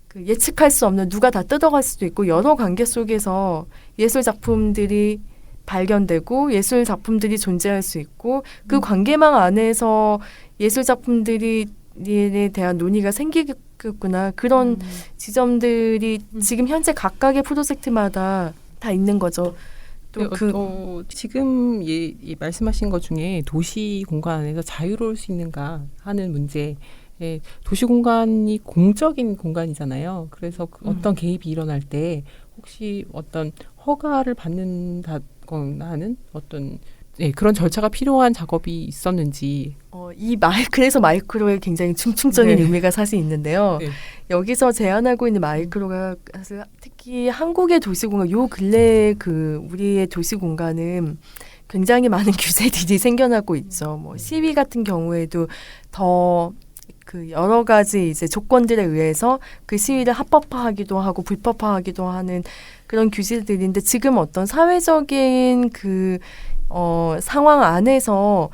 그 예측할 수 없는 누가 다 뜯어갈 수도 있고 여러 관계 속에서 예술 작품들이 발견되고 예술 작품들이 존재할 수 있고 그 관계망 안에서 예술 작품들에 대한 논의가 생기겠구나 그런 지점들이 지금 현재 각각의 프로젝트마다 다 있는 거죠. 또 지금 말씀하신 것 중에 도시 공간 안에서 자유로울 수 있는가 하는 문제. 도시 공간이 공적인 공간이잖아요. 그래서 어떤 개입이 일어날 때 혹시 어떤 허가를 받는다거나 하는 어떤 그런 절차가 필요한 작업이 있었는지. 그래서 마이크로에 굉장히 충충적인 의미가 사실 있는데요. 네. 여기서 제안하고 있는 마이크로가 사실 특히 한국의 도시공간, 요 근래 우리의 도시공간은 굉장히 많은 규제들이 생겨나고 있죠. 뭐 시위 같은 경우에도 더 여러 가지 이제 조건들에 의해서 그 시위를 합법화하기도 하고 불법화하기도 하는 그런 규제들인데 지금 어떤 사회적인 상황 안에서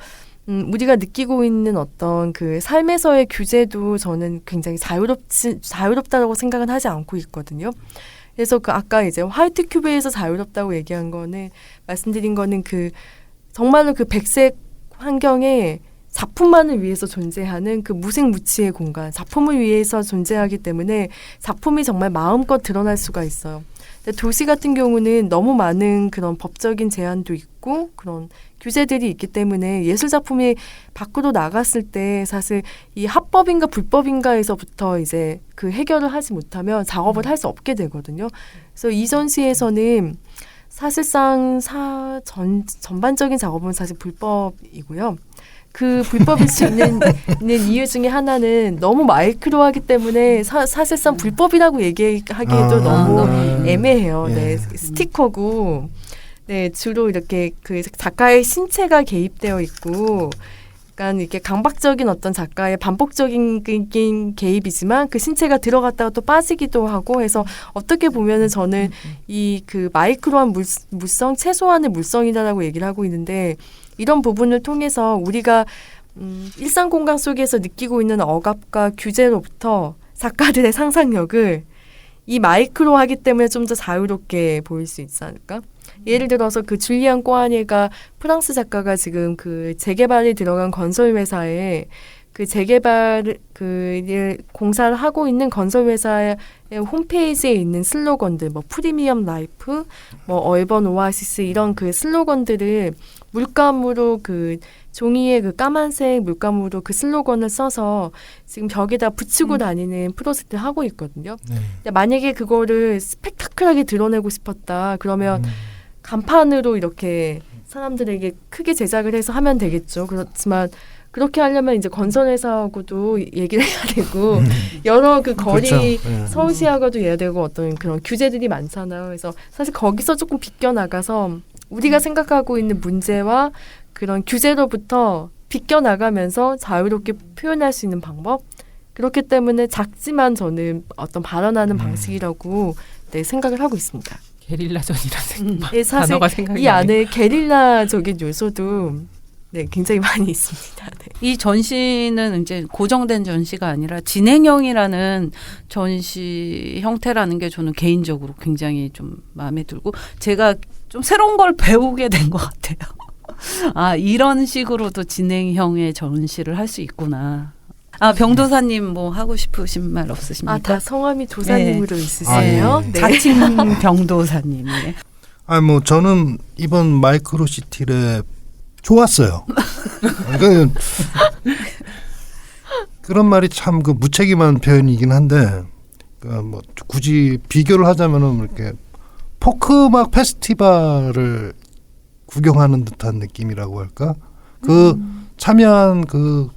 우리가 느끼고 있는 어떤 그 삶에서의 규제도 저는 굉장히 자유롭다고 생각은 하지 않고 있거든요. 그래서 아까 이제 화이트 큐브에서 자유롭다고 얘기한 거는 말씀드린 거는 정말로 그 백색 환경에 작품만을 위해서 존재하는 그 무색무취의 공간, 작품을 위해서 존재하기 때문에 작품이 정말 마음껏 드러날 수가 있어요. 근데 도시 같은 경우는 너무 많은 그런 법적인 제한도 있고 그런 규제들이 있기 때문에 예술 작품이 밖으로 나갔을 때 사실 이 합법인가 불법인가에서부터 이제 그 해결을 하지 못하면 작업을 할 수 없게 되거든요. 그래서 이 전시에서는 사실상 전반적인 작업은 사실 불법이고요. 그 불법일 수 있는 이유 중에 하나는 너무 마이크로하기 때문에 사실상 불법이라고 얘기하기에도 너무 애매해요. 네, 스티커고, 네, 주로 이렇게 그 작가의 신체가 개입되어 있고, 약간 이렇게 강박적인 어떤 작가의 반복적인 개입이지만 그 신체가 들어갔다가 또 빠지기도 하고 해서 어떻게 보면은 저는 이 그 마이크로한 물성, 최소한의 물성이다라고 얘기를 하고 있는데 이런 부분을 통해서 우리가 일상 공간 속에서 느끼고 있는 억압과 규제로부터 작가들의 상상력을 이 마이크로하기 때문에 좀 더 자유롭게 보일 수 있지 않을까? 예를 들어서 그 줄리안 꼬아니가 프랑스 작가가 지금 그 재개발이 들어간 건설 회사에 그 재개발 공사를 하고 있는 건설 회사의 홈페이지에 있는 슬로건들, 뭐 프리미엄 라이프, 뭐 얼번 오아시스 이런 그 슬로건들을 물감으로 그 종이에 그 까만색 물감으로 그 슬로건을 써서 지금 벽에다 붙이고 다니는 프로젝트를 하고 있거든요. 근데 만약에 그거를 스펙타클하게 드러내고 싶었다. 그러면 간판으로 이렇게 사람들에게 크게 제작을 해서 하면 되겠죠. 그렇지만 그렇게 하려면 이제 건설회사하고도 얘기를 해야 되고 여러 그 거리 그렇죠. 네. 서울시하고도 해야 되고 어떤 그런 규제들이 많잖아요. 그래서 사실 거기서 조금 비껴나가서 우리가 생각하고 있는 문제와 그런 규제로부터 비껴나가면서 자유롭게 표현할 수 있는 방법, 그렇기 때문에 작지만 저는 발언하는 방식이라고 생각을 하고 있습니다. 게릴라전이라는 사실 단어가 생각이 이 안에 게릴라적인 요소도 굉장히 많이 있습니다. 네. 이 전시는 이제 고정된 전시가 아니라 진행형이라는 전시 형태라는 게 저는 개인적으로 굉장히 좀 마음에 들고 제가 좀 새로운 걸 배우게 된 것 같아요. 아, 이런 식으로도 진행형의 전시를 할 수 있구나. 아, 병도사님 뭐 하고 싶으신 말 없으십니까? 아, 다 성함이 도사님으로 있으세요? 예. 네. 자칭 병도사님. 네. 뭐 저는 이번 마이크로시티랩 좋았어요. 그러니까 그런 말이 참 그 무책임한 표현이긴 한데 뭐 굳이 비교를 하자면은 이렇게 포크막 페스티벌을 구경하는 듯한 느낌이라고 할까? 그 참여한 그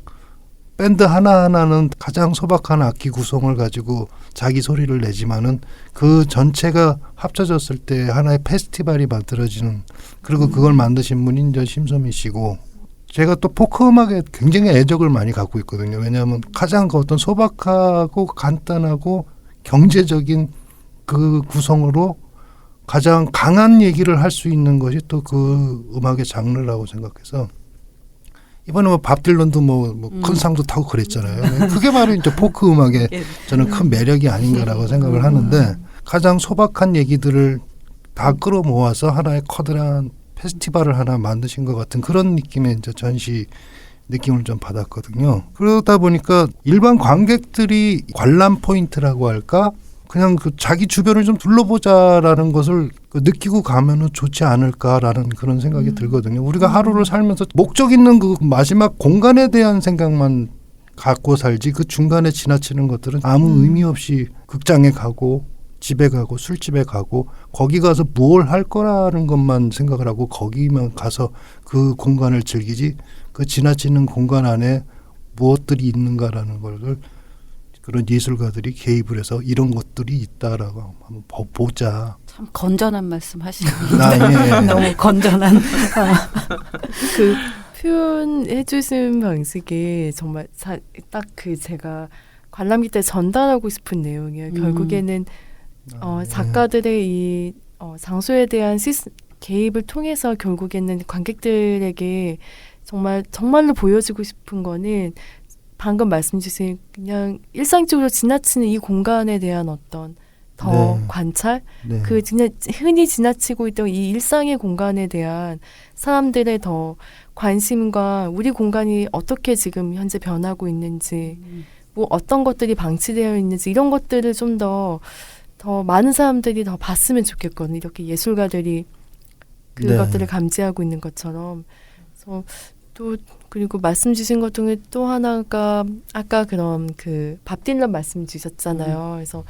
밴드 하나하나는 가장 소박한 악기 구성을 가지고 자기 소리를 내지만은 그 전체가 합쳐졌을 때 하나의 페스티벌이 만들어지는, 그리고 그걸 만드신 분이 이제 심소미 씨고, 제가 또 포크 음악에 굉장히 애적을 많이 갖고 있거든요. 왜냐하면 가장 그 어떤 소박하고 간단하고 경제적인 그 구성으로 가장 강한 얘기를 할 수 있는 것이 또 그 음악의 장르라고 생각해서 이번에 뭐 밥 딜런도 큰 상도 타고 그랬잖아요. 그게 바로 이제 포크 음악의 저는 큰 매력이 아닌가라고 생각을 하는데, 가장 소박한 얘기들을 다 끌어모아서 하나의 커다란 페스티벌을 하나 만드신 것 같은 그런 느낌의 이제 전시 느낌을 좀 받았거든요. 그러다 보니까 일반 관객들이 관람 포인트라고 할까? 그냥 그 자기 주변을 좀 둘러보자라는 것을 느끼고 가면은 좋지 않을까라는 그런 생각이 들거든요. 우리가 하루를 살면서 목적 있는 그 마지막 공간에 대한 생각만 갖고 살지, 그 중간에 지나치는 것들은 아무 의미 없이 극장에 가고 집에 가고 술집에 가고 거기 가서 무엇을 할 거라는 것만 생각을 하고 거기만 가서 그 공간을 즐기지, 그 지나치는 공간 안에 무엇들이 있는가라는 걸 그런 예술가들이 개입을 해서 이런 것들이 있다라고 한번 보자. 참 건전한 말씀 하시네요. 예. 너무 건전한. 그 표현해 주신 방식이 정말 딱 그 제가 관람기 때 전달하고 싶은 내용이에요. 결국에는 작가들의 이 장소에 대한 개입을 통해서 결국에는 관객들에게 정말로 보여주고 싶은 거는 방금 말씀 주신 그냥 일상적으로 지나치는 이 공간에 대한 어떤 더 네. 관찰, 네. 그 그냥 흔히 지나치고 있던 이 일상의 공간에 대한 사람들의 더 관심과 우리 공간이 어떻게 지금 현재 변하고 있는지, 뭐 어떤 것들이 방치되어 있는지 이런 것들을 좀 더 많은 사람들이 더 봤으면 좋겠거든요. 이렇게 예술가들이 그것들을 네. 감지하고 있는 것처럼. 그래서 또 그리고 말씀 주신 것 중에 또 하나가 아까 그런 그 밥 딜런 말씀 주셨잖아요. 그래서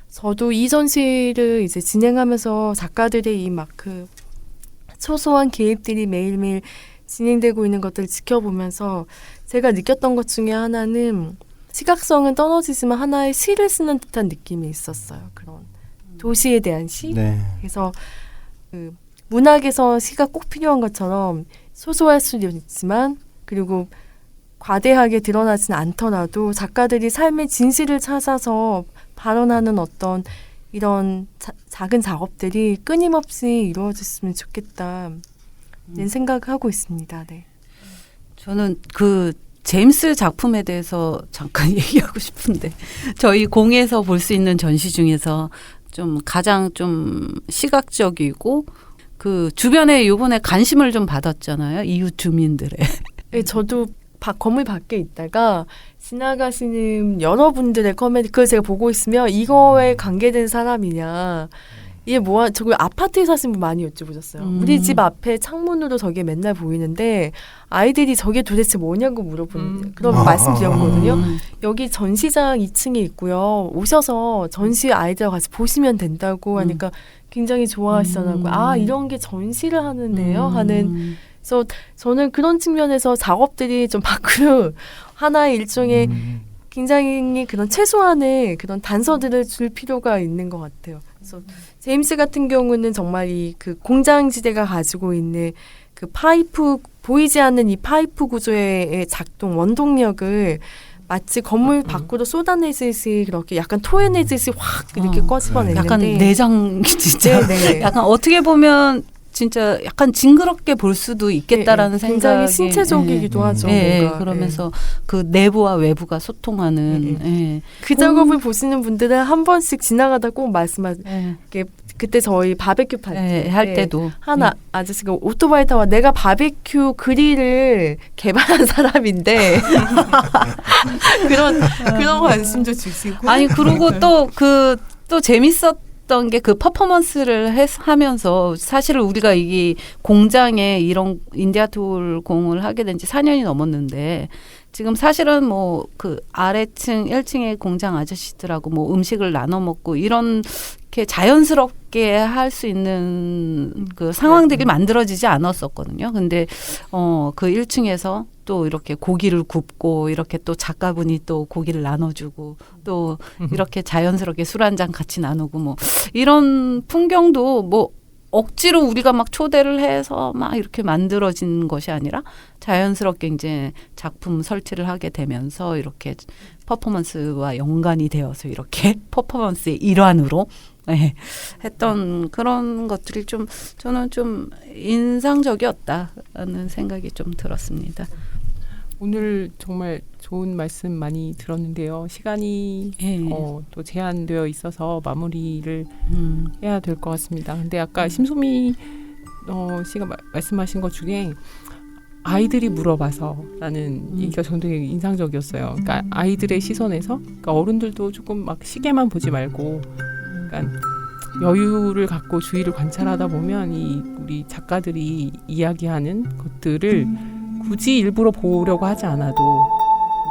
저도 이 전시를 이제 진행하면서 작가들의 이 막 그 소소한 개입들이 매일매일 진행되고 있는 것들을 지켜보면서 제가 느꼈던 것 중에 하나는 시각성은 떨어지지만 하나의 시를 쓰는 듯한 느낌이 있었어요. 그런 도시에 대한 시. 네. 그래서 그 문학에서 시가 꼭 필요한 것처럼 소소할 수도 있지만 그리고 과대하게 드러나지는 않더라도 작가들이 삶의 진실을 찾아서 발언하는 어떤 이런 작은 작업들이 끊임없이 이루어졌으면 좋겠다 는 생각하고 있습니다. 네. 저는 그 제임스 작품에 대해서 잠깐 얘기하고 싶은데 저희 공에서 볼 수 있는 전시 중에서 좀 가장 좀 시각적이고 그 주변에 요번에 관심을 좀 받았잖아요. 이웃 주민들의. 네, 저도 건물 밖에 있다가 지나가시는 여러분들의 커멘트 그걸 제가 보고 있으면 이거에 관계된 사람이냐 이게 뭐야 저거 아파트에 사시는 분 많이 여쭤보셨어요. 우리 집 앞에 창문으로 저게 맨날 보이는데 아이들이 저게 도대체 뭐냐고 물어보는 그런 말씀드렸거든요. 여기 전시장 2층에 있고요. 오셔서 전시 아이들과 같이 보시면 된다고 하니까 굉장히 좋아하시더라고요. 아 이런 게 전시를 하는데요 하는. 그래서 저는 그런 측면에서 작업들이 좀 밖으로 하나의 일종의 굉장히 그런 최소한의 그런 단서들을 줄 필요가 있는 것 같아요. 그래서 제임스 같은 경우는 정말 이 그 공장지대가 가지고 있는 그 파이프 보이지 않는 이 파이프 구조의 작동 원동력을 마치 건물 밖으로 쏟아내듯이 그렇게 약간 토해내듯이 확 이렇게 꺼집어내는데 약간 내장 진짜 네. 약간 어떻게 보면 진짜 약간 징그럽게 볼 수도 있겠다라는 네, 굉장히 생각이 신체적이기도 하죠. 네, 뭔가. 그러면서 그 내부와 외부가 소통하는 그 작업을 보시는 분들은 한 번씩 지나가다 꼭 말씀하세요. 그때 저희 바베큐 파티 할 때도 하나 아저씨가 오토바이 타고 내가 바베큐 그릴을 개발한 사람인데 그런 관심도 주시고 아니 그리고 또 재밌었던 게 그 퍼포먼스를 하면서 사실 우리가 이 공장에 이런 인디아톨 공을 하게 된 지 4년이 넘었는데 지금 사실은 뭐 그 아래층 1층의 공장 아저씨들하고 뭐 음식을 나눠 먹고 이렇게 자연스럽게 할 수 있는 그 상황들이 만들어지지 않았었거든요. 근데 그 1층에서 또 이렇게 고기를 굽고 이렇게 또 작가분이 또 고기를 나눠주고 또 이렇게 자연스럽게 술 한잔 같이 나누고 뭐 이런 풍경도 뭐 억지로 우리가 막 초대를 해서 막 이렇게 만들어진 것이 아니라 자연스럽게 이제 작품 설치를 하게 되면서 이렇게 퍼포먼스와 연관이 되어서 이렇게 퍼포먼스의 일환으로 했던 그런 것들이 좀 저는 좀 인상적이었다는 생각이 좀 들었습니다. 오늘 정말 좋은 말씀 많이 들었는데요. 시간이 또 제한되어 있어서 마무리를 해야 될 것 같습니다. 근데 아까 심소미 씨가 말씀하신 것 중에 아이들이 물어봐서라는 얘기가 저는 되게 인상적이었어요. 그러니까 아이들의 시선에서 그러니까 어른들도 조금 막 시계만 보지 말고 그러니까 여유를 갖고 주위를 관찰하다 보면 우리 작가들이 이야기하는 것들을 굳이 일부러 보려고 하지 않아도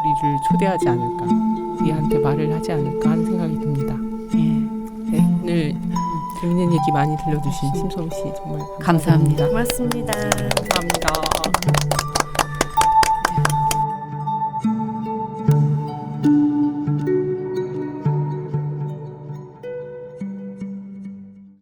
우리를 초대하지 않을까, 우리한테 말을 하지 않을까 하는 생각이 듭니다. 네, 오늘 재밌는 얘기 많이 들려주신 심소미 씨 정말 감사합니다. 고맙습니다. 감사합니다.